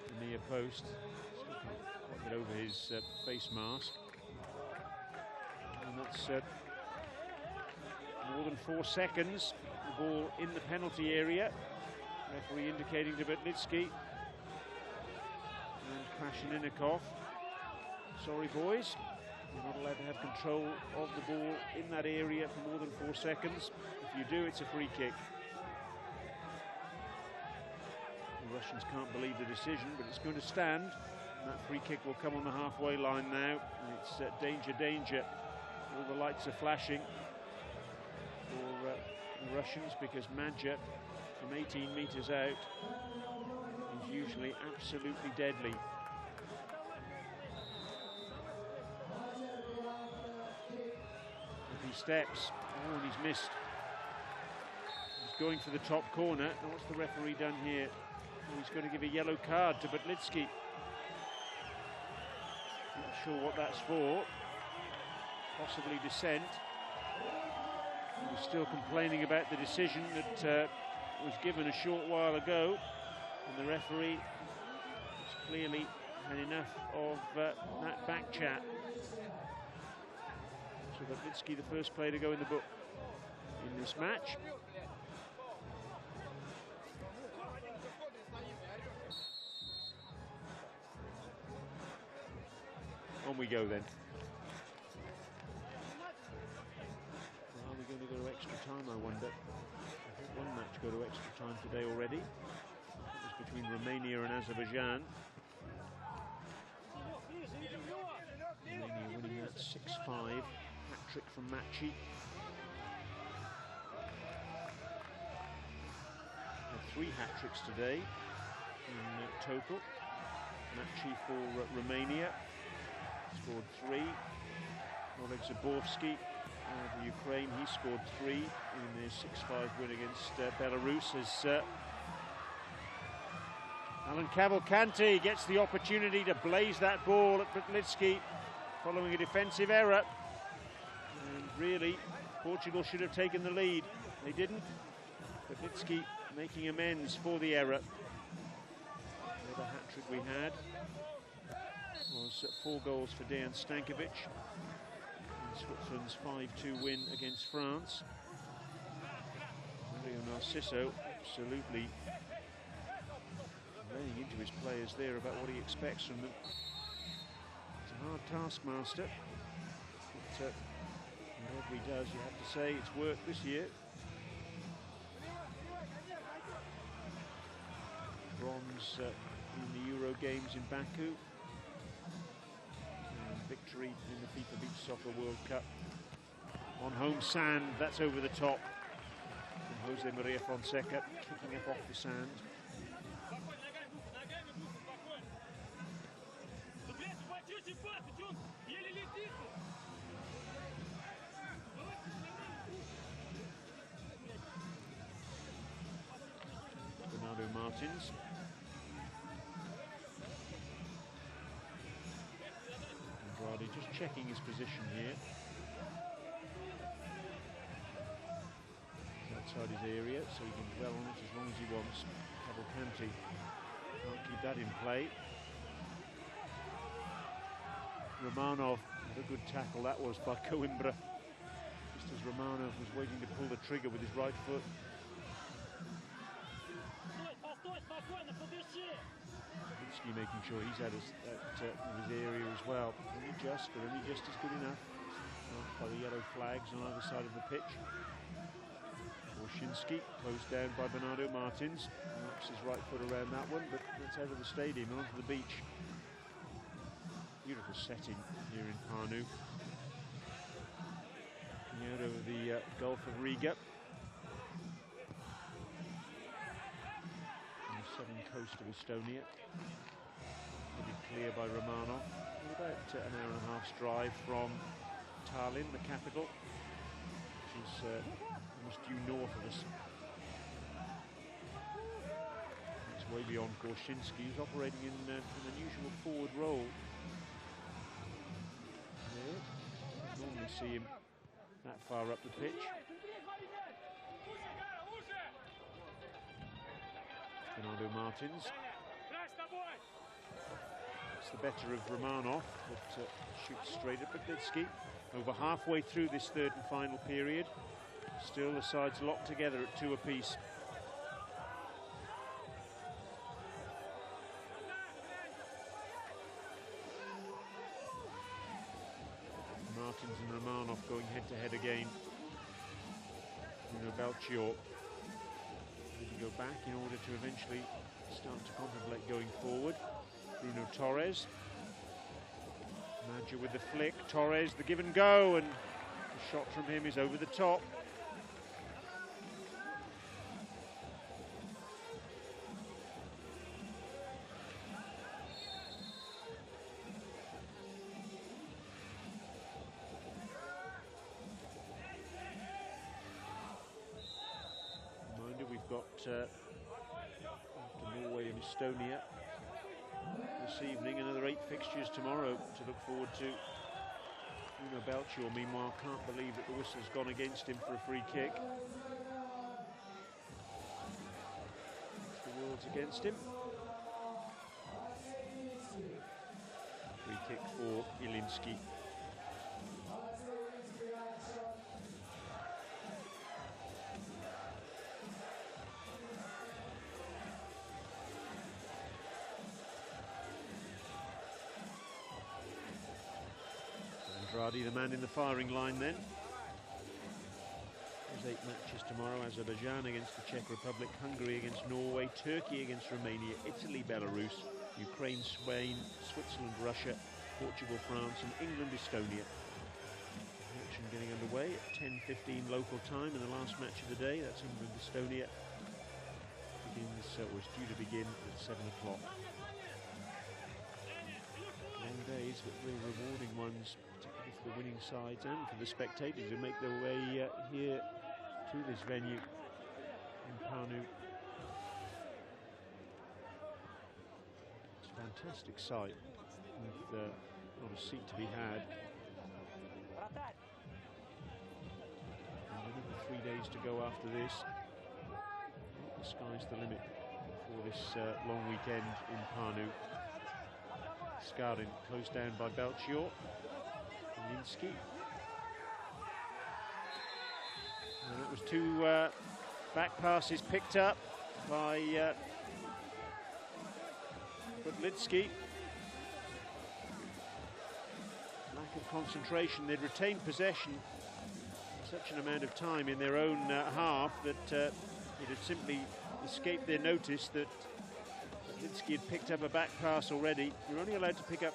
in the near post. Still can't quite get over his face mask. And that's more than 4 seconds. The ball in the penalty area. Referee indicating to Butlitsky and Krashenikov. Sorry, boys. You're not allowed to have control of the ball in that area for more than 4 seconds. If you do, it's a free kick. The Russians can't believe the decision, but it's going to stand. And that free kick will come on the halfway line now. And it's danger, danger. All the lights are flashing for the Russians, because Madja, from 18 meters out, is usually absolutely deadly. If he steps, oh, and he's missed. He's going for the top corner. Now what's the referee done here? He's going to give a yellow card to Butlitsky. Not sure what that's for. Possibly dissent. He's still complaining about the decision that was given a short while ago, and the referee has clearly had enough of that back chat. So Butlitsky, the first player to go in the book in this match. On we go then. Are we going to go to extra time, I wonder? I think one match go to extra time today already. It was between Romania and Azerbaijan. Romania winning that 6-5. Hat-trick from Machi. 3 hat-tricks today in total. Matchy for Romania, scored 3. Oleg Zaborski of Ukraine, he scored 3 in their 6-5 win against Belarus. As Alan Cavalcanti gets the opportunity to blaze that ball at Brtlitsky following a defensive error. And really, Portugal should have taken the lead. They didn't. Brtlitsky making amends for the error. The other hat-trick we had was 4 goals for Dejan Stankovic in Switzerland's 5-2 win against France. Mario Narciso absolutely laying into his players there about what he expects from them. It's a hard taskmaster, but whatever he does, you have to say it's worked this year. Bronze in the Euro Games in Baku. And victory in the FIFA Beach Soccer World Cup. On home sand, that's over the top. And Jose Maria Fonseca kicking up off the sand. Bernardo Martins. Andrade just checking his position here. He's outside his area, so he can dwell on it as long as he wants. Cavalcanti can't keep that in play. Romanov, what a good tackle that was by Coimbra. Just as Romanov was waiting to pull the trigger with his right foot. Brtlitsky making sure he's at his area as well. Only just is good enough. Marked by the yellow flags on either side of the pitch. Orshinsky closed down by Bernardo Martins. Wraps his right foot around that one, but that's out of the stadium and onto the beach. Beautiful setting here in Pärnu. Looking out over the Gulf of Riga. On the southern coast of Estonia. Headed clear by Romanov. About an hour and a half's drive from Tallinn, the capital, which is almost due north of us. It's way beyond Gorshinsky, who's operating in an unusual forward role. Normally see him that far up the pitch. Bernardo Martins. It's the better of Romanov, but shoots straight at Brtlitsky. Over halfway through this third and final period. Still the sides locked together at 2 apiece. Martins and Romanov going head-to-head again. Belchior need to go back in order to eventually start to contemplate going forward. Bruno Torres. Madger with the flick. Torres, the give and go, and the shot from him is over the top. After Norway and Estonia this evening, another 8 fixtures tomorrow to look forward to. Bruno Belchior, meanwhile, can't believe that the whistle's gone against him for a free kick. The world's against him. Free kick for Ilinski. Andrade, the man in the firing line then. There's 8 matches tomorrow. Azerbaijan against the Czech Republic, Hungary against Norway, Turkey against Romania, Italy, Belarus, Ukraine, Spain, Switzerland, Russia, Portugal, France, and England, Estonia. Action getting underway at 10:15 local time in the last match of the day. That's England, Estonia. Begins EBSL was due to begin at 7 o'clock. Long days, but real rewarding ones, particularly for the winning sides and for the spectators who make their way here to this venue in Panu. It's a fantastic sight with not a seat to be had. And another 3 days to go after this. The sky's the limit for this long weekend in Panu. Skarin closed down by Belchior. Linsky. And it was two back passes picked up by Linsky. Lack of concentration. They'd retained possession such an amount of time in their own half that it had simply escaped their notice that Linsky had picked up a back pass already. You're only allowed to pick up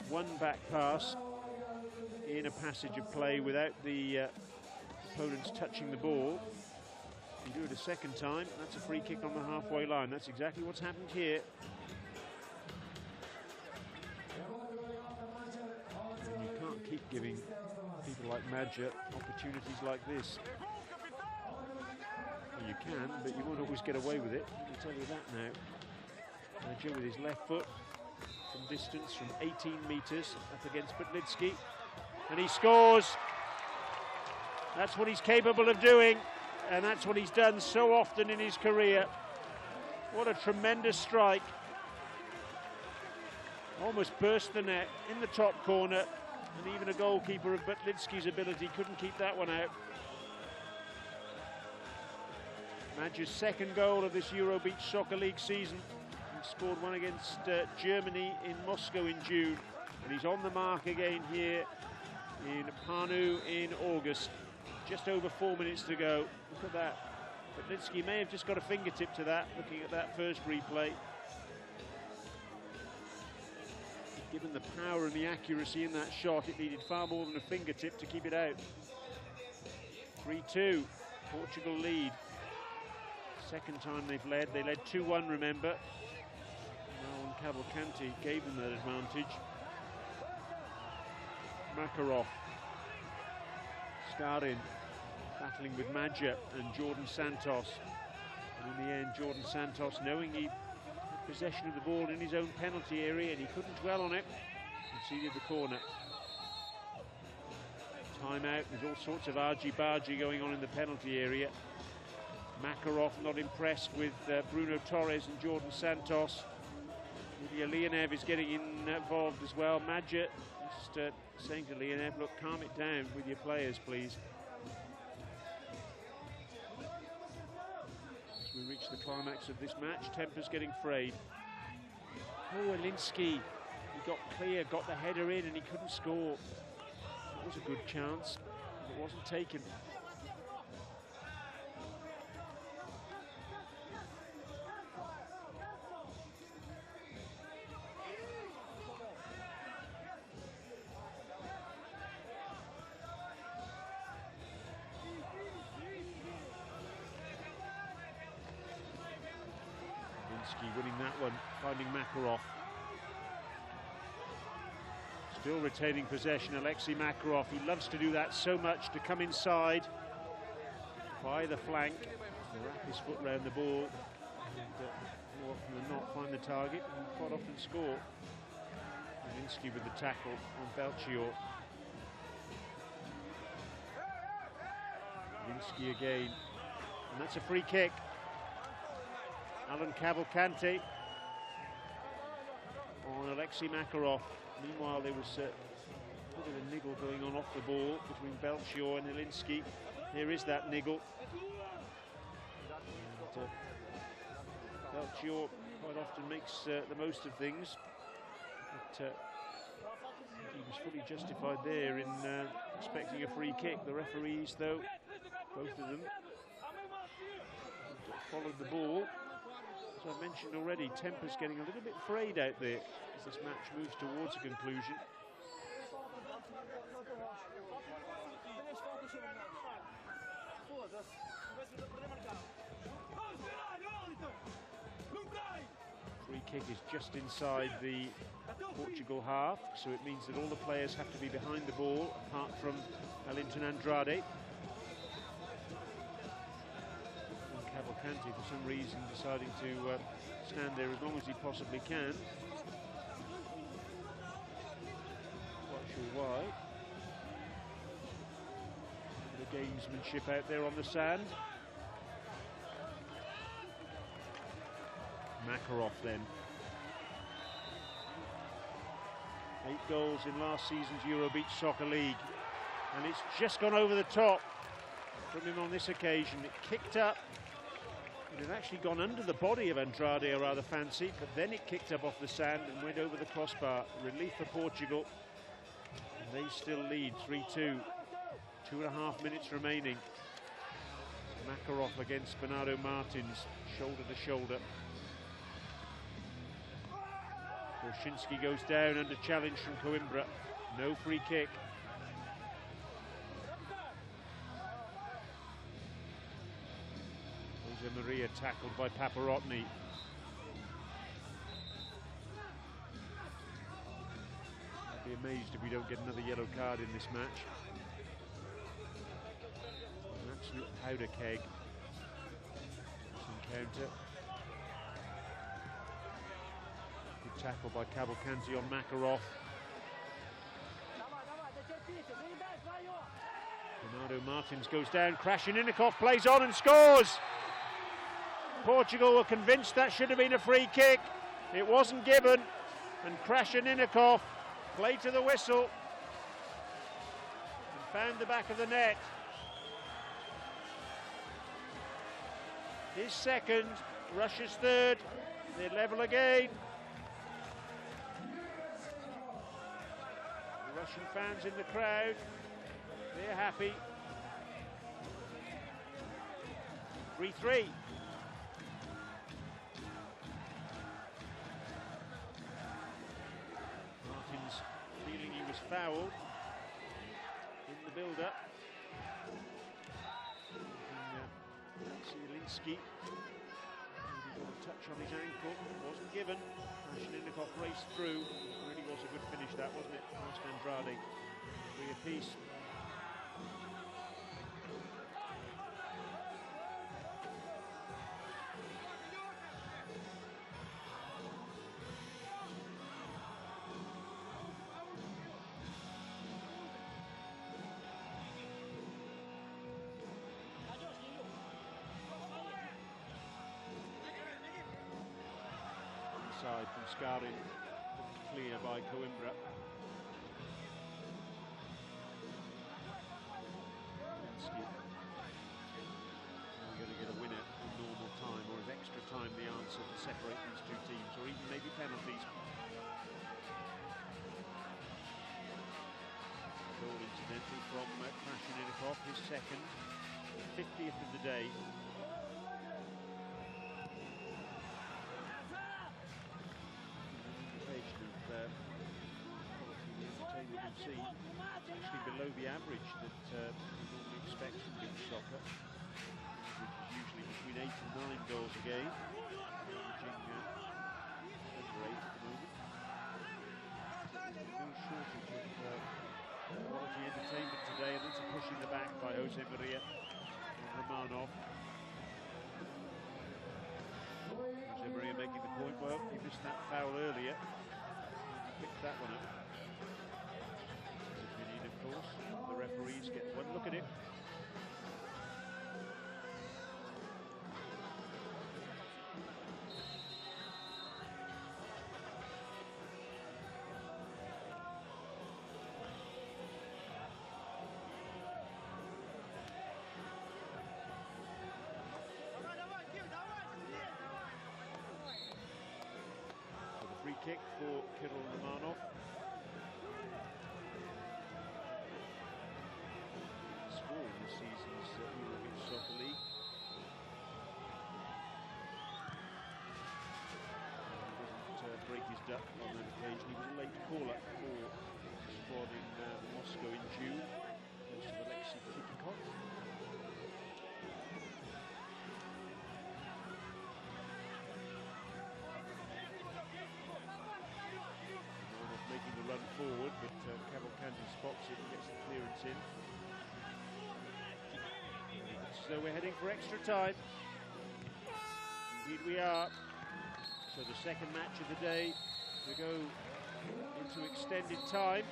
one back pass in a passage of play without the opponents touching the ball. You do it a second time, that's a free kick on the halfway line. That's exactly what's happened here. And you can't keep giving people like Madja opportunities like this. Well, you can, but you won't always get away with it. I can tell you that now. Madja with his left foot from distance from 18 metres up against Butlitsky, and he scores. That's what he's capable of doing, and that's what he's done so often in his career. What a tremendous strike. Almost burst the net in the top corner, and even a goalkeeper of Butlitsky's ability couldn't keep that one out. Madja's second goal of this Euro Beach Soccer League season. Scored one against Germany in Moscow in June, and he's on the mark again here in Panu in August. Just over 4 minutes to go. Look at that. Butlitsky may have just got a fingertip to that, looking at that first replay. Given the power and the accuracy in that shot, it needed far more than a fingertip to keep it out. 3-2, Portugal lead. Second time they've led. They led 2-1, remember. Cavalcanti gave them that advantage. Makarov. Skarin battling with Madja and Jordan Santos. And in the end, Jordan Santos, knowing he had possession of the ball in his own penalty area and he couldn't dwell on it, conceded the corner. Timeout. There's all sorts of argy-bargy going on in the penalty area. Makarov not impressed with Bruno Torres and Jordan Santos. Leonev is getting involved as well. Madja just saying to Leonev, look, calm it down with your players, please. As we reach the climax of this match, tempers getting frayed. Oh, Linsky, he got clear, got the header in, and he couldn't score. It was a good chance, but it wasn't taken. Winning that one, finding Makarov. Still retaining possession, Alexei Makarov. He loves to do that so much, to come inside by the flank, wrap his foot round the ball, and more often than not find the target and quite often score. Linsky with the tackle on Belchior. Linsky again, and that's a free kick. Alan Cavalcanti on Alexei Makarov. Meanwhile, there was a bit of a niggle going on off the ball between Belchior and Linsky. Here is that niggle. And, Belchior quite often makes the most of things. But he was fully justified there in expecting a free kick. The referees, though, both of them, followed the ball. As I mentioned already, temper's getting a little bit frayed out there as this match moves towards a conclusion. kick is just inside the Portugal half, so it means that all the players have to be behind the ball, apart from Ellington Andrade. And Cavalcanti, for some reason, deciding to stand there as long as he possibly can. Not sure why. The gamesmanship out there on the sand. Makarov then. 8 goals in last season's Euro Beach Soccer League, and it's just gone over the top from him on this occasion. It kicked up, it had actually gone under the body of Andrade, I rather fancy, but then it kicked up off the sand and went over the crossbar. Relief for Portugal, and they still lead 3-2. 2.5 minutes remaining. Makarov against Bernardo Martins, shoulder to shoulder. Borszczynski goes down under challenge from Coimbra. No free kick. Jose Maria tackled by Paparotny. I'd be amazed if we don't get another yellow card in this match. An absolute powder keg. This encounter. Good tackle by Cavalcanti on Makarov. Bernardo Martins goes down, Krasheninnikov plays on and scores! Portugal were convinced that should have been a free kick. It wasn't given, and Krasheninnikov played to the whistle and found the back of the net. His second, Russia's third. They're level again. The Russian fans in the crowd, they're happy. 3-3. Martins feeling he was fouled in the build-up. Zielinski maybe got a touch on his ankle, wasn't given. Krasheninnikov raced through. Really was a good finish, that, wasn't it? Past Andrade. 3 apiece. Inside from Skarin, clear by Coimbra. We're going to get a winner in normal time, or is extra time the answer to separate these two teams, or even maybe penalties. Goal incidentally from Krasheninnikov, his second, 50th of the day. Actually below the average that we normally expect from beach soccer, which is usually between 8 and 9 goals a game, averaging over 8 at the moment. No shortage of quality entertainment today, and that's a push in the back by Jose Maria and Romanov. Jose Maria making the point, well, he missed that foul earlier, he picked that one up. Of course, the referees get one look at it. So the free kick for Kirill Romanov. This season's Euro Beach Soccer League. He doesn't break his duck on that occasion. He was a late call-up for the squad in Moscow in June, close to Alexei Kitikov. left-handed spots it and gets the clearance in. So we're heading for extra time. Indeed we are. So the second match of the day, we go into extended time.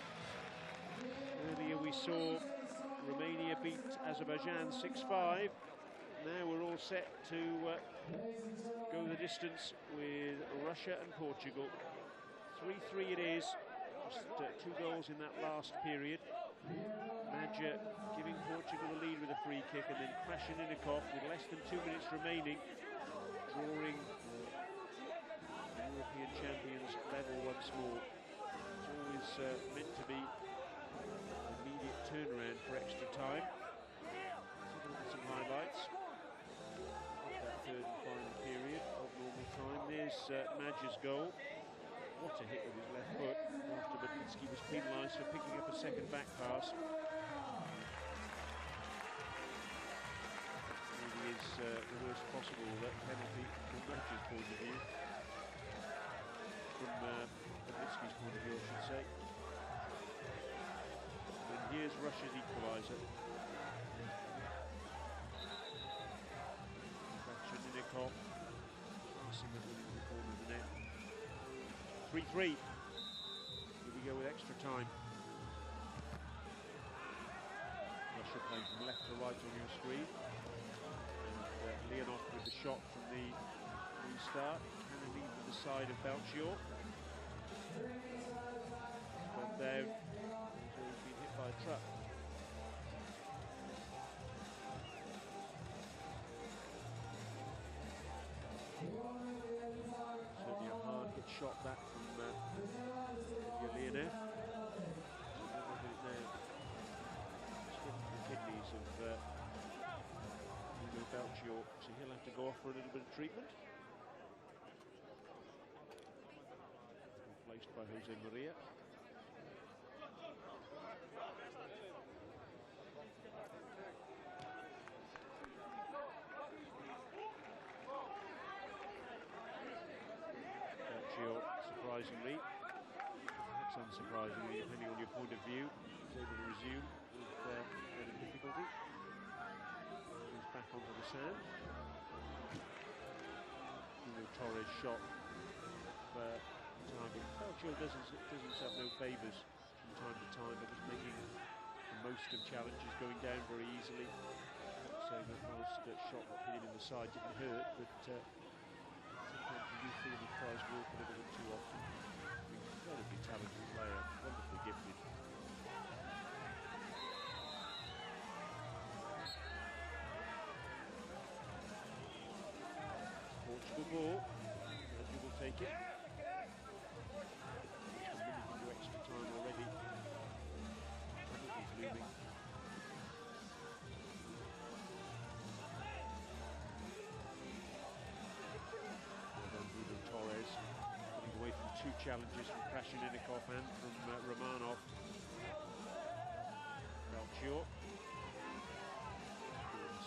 Earlier we saw Romania beat Azerbaijan 6-5. Now we're all set to go the distance with Russia and Portugal. 3-3 it is, just 2 goals in that last period. Madja giving Portugal the lead with a free kick and then Krasheninnikov with less than 2 minutes remaining, drawing the European champions level once more. It's always meant to be an immediate turnaround for extra time. So some highlights of that third and final period of normal time. There's Madja's goal. What a hit with his left foot after Badinski was penalised for picking up a second back pass. Maybe is the worst possible penalty from Madja's point of view. From Badinski's point of view, I should say. And here's Russia's equaliser. Krasheninnikov passing it within the corner of the net. 3-3. Here we go with extra time. Russia playing from left to right on your screen. And Leonov with the shot from the restart. Cannon lead to the side of Belchior. Gone down. He's been hit by a truck. Certainly a hard hit shot back from Leonov. The kidneys of Belchior, so he'll have to go off for a little bit of treatment. Replaced by Jose Maria. Surprisingly, perhaps unsurprisingly, depending on your point of view, is able to resume with any difficulty. He's back onto the sand. Torres shot target. Belchior does himself no favours from time to time, but was making the most of challenges, going down very easily. So that last shot that hit him in the side didn't hurt, but sometimes you do feel he tries to walk a little bit too often. He's an incredibly talented player, wonderfully gifted. Portugal ball, Madja will take it. It's a minute into extra time already. Penalty's looming. Torres getting away from 2 challenges from Krasheninnikov and from Romanov. Belchior.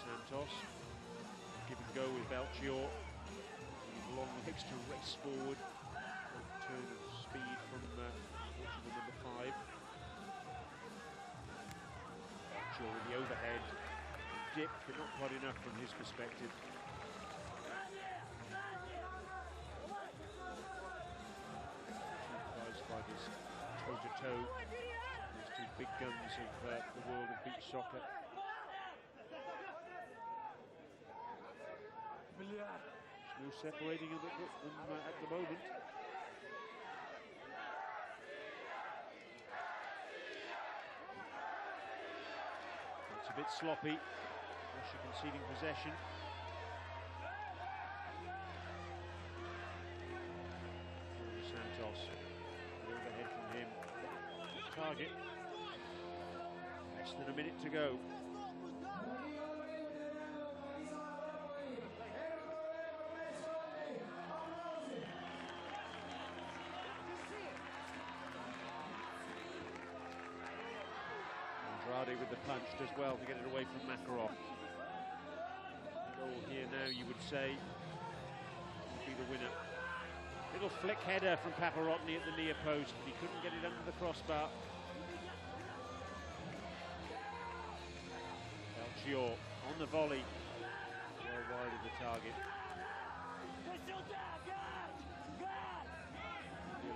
Santos. Give and go with Belchior. Long legs to race forward. A turn of speed from Portugal number 5. Belchior with the overhead. Dip, but not quite enough from his perspective. By this toe-to-toe, these 2 big guns of the world of beach soccer. There's no separating them at the moment. It's a bit sloppy. Russia conceding possession. Santos. Overhead from him. Target. Less than a minute to go. Andrade with the punch does well to get it away from Makarov. Goal here now, you would say, would be the winner. Little flick header from Paparotny at the near post, but he couldn't get it under the crossbar. Shaw on the volley, well wide of the target.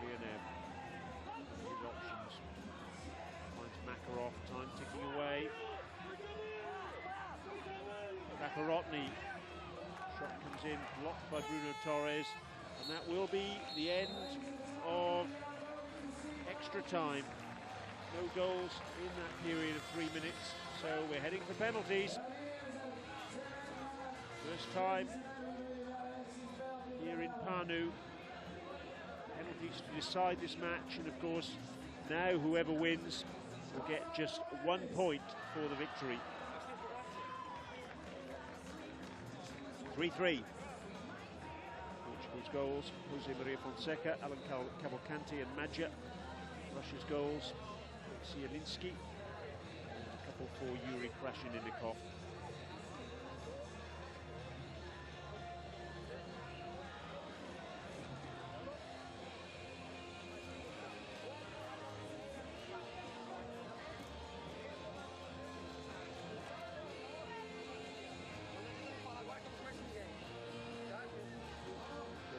Leonev, his options. Finds Makarov, time ticking away. Makarotny, shot comes in, blocked by Bruno Torres, and that will be the end of extra time. No goals in that period of 3 minutes, so we're heading for penalties. First time here in Panu. Penalties to decide this match, and of course, now whoever wins will get just 1 point for the victory. 3-3. Portugal's goals, Jose Maria Fonseca, Alan Cavalcanti and Madja. Russia's goals, Zielinski, and a couple for Yuri Krasheninnikov.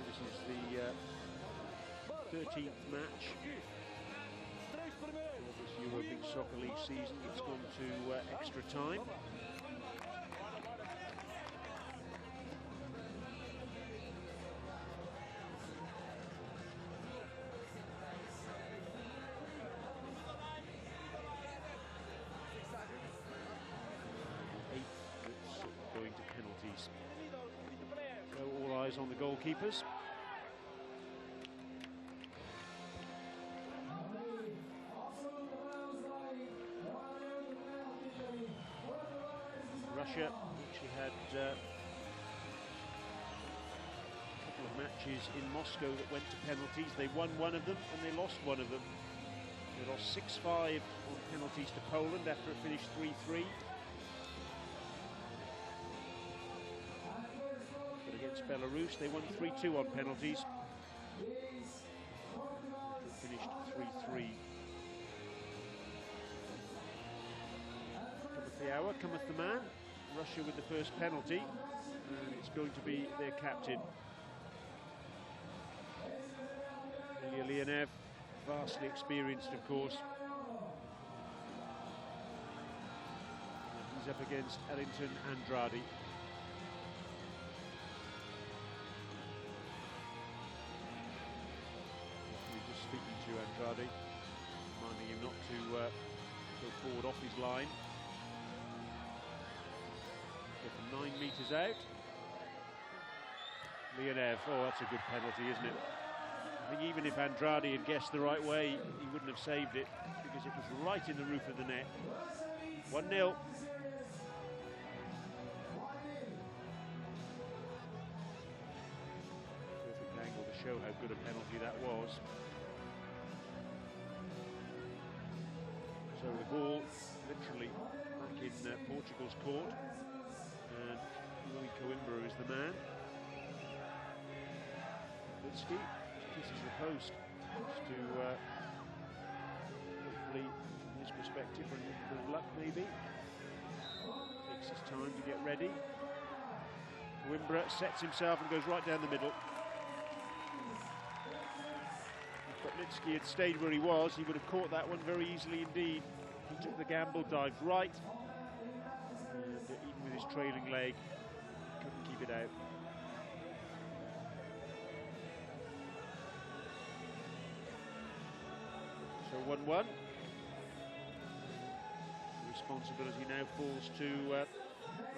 This is the 13th match of this Euro Big Soccer League season. It's gone to extra time. That's going to penalties. So all eyes on the goalkeepers. Russia actually had a couple of matches in Moscow that went to penalties. They won one of them and they lost one of them. They lost 6-5 on penalties to Poland after it finished 3-3. But against Belarus they won 3-2 on penalties. It finished 3-3. Cometh the hour, cometh the man. Russia with the first penalty, and it's going to be their captain. Ilya Leonev, vastly experienced of course. And he's up against Ellington Andrade. We're just speaking to Andrade, reminding him not to go forward off his line. From 9 metres out. Leonev, oh that's a good penalty, isn't it? I think even if Andrade had guessed the right way, he wouldn't have saved it because it was right in the roof of the net. 1-0. Perfect angle to show how good a penalty that was. So the ball literally back in Portugal's court. And Louis Coimbra is the man. Litsky kisses the post just to hopefully, from his perspective, bring a bit of luck maybe. Takes his time to get ready. Coimbra sets himself and goes right down the middle. If Litsky had stayed where he was, he would have caught that one very easily indeed. He took the gamble, dived right. Even with his trailing leg, couldn't keep it out. So 1-1. The responsibility now falls to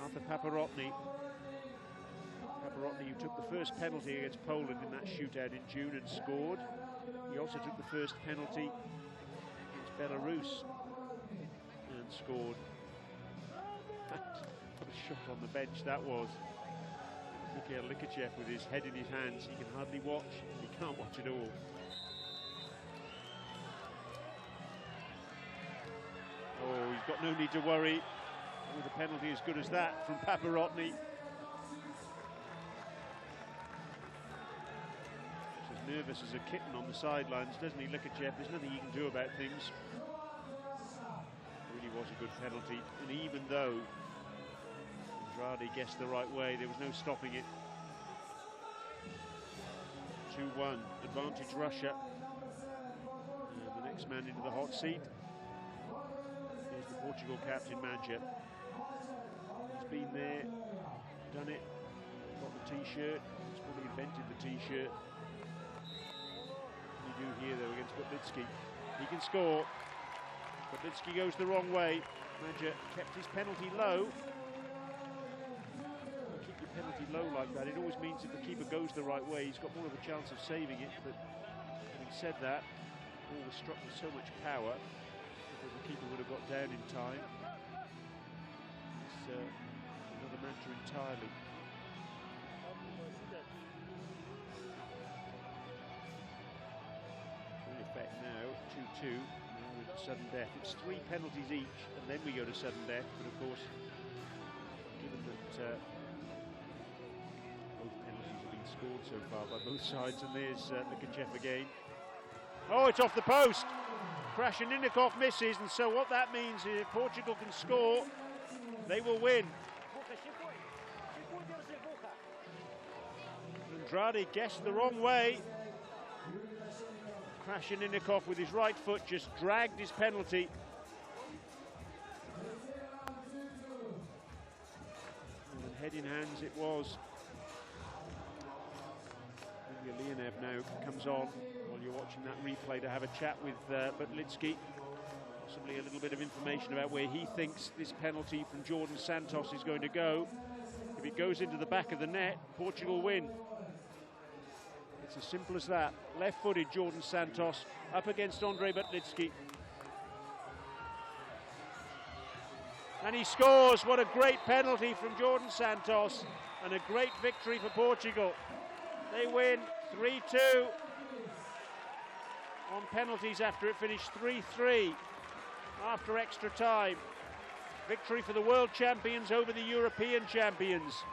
Arthur Paparotny. Paparotny, who took the first penalty against Poland in that shootout in June and scored. He also took the first penalty against Belarus and scored. What a shot on the bench that was. Mikhail Likachev with his head in his hands. He can hardly watch. He can't watch at all. Oh, he's got no need to worry with a penalty as good as that from Paparotny. He's as nervous as a kitten on the sidelines, doesn't he, Likachev? There's nothing he can do about things. It really was a good penalty, and even though Andrade guessed the right way, there was no stopping it. 2-1, advantage Russia. And the next man into the hot seat is the Portugal captain, Manja. He's been there, done it, got the t-shirt, he's probably invented the t-shirt. What do you do here though against Butlitsky? He can score. Butlitsky goes the wrong way. Manja kept his penalty low. You keep your penalty low like that, it always means if the keeper goes the right way, he's got more of a chance of saving it. But having said that, the ball was struck with so much power that the keeper would have got down in time. It's another matter entirely. In effect now, 2-2. With sudden death. It's 3 penalties each, and then we go to sudden death. But of course, given that both penalties have been scored so far by both sides, and there's Likachev again. Oh, it's off the post. Krasheninnikov misses, and so what that means is if Portugal can score, they will win. Andrade guessed the wrong way. Krasheninnikov with his right foot just dragged his penalty. And head in hands it was. Leonev now comes on while you're watching that replay to have a chat with Butlitsky. Possibly a little bit of information about where he thinks this penalty from Jordan Santos is going to go. If it goes into the back of the net, Portugal win. It's as simple as that. Left-footed Jordan Santos up against Andre Butlitsky. And he scores. What a great penalty from Jordan Santos, and a great victory for Portugal. They win 3-2 on penalties after it finished 3-3 after extra time. Victory for the world champions over the European champions.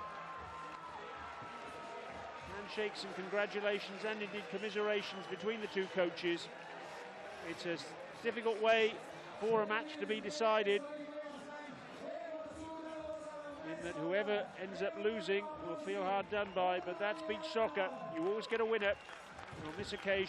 Handshakes and congratulations, and indeed commiserations between the two coaches. It's a difficult way for a match to be decided, in that whoever ends up losing will feel hard done by, but that's beach soccer. You always get a winner, and on this occasion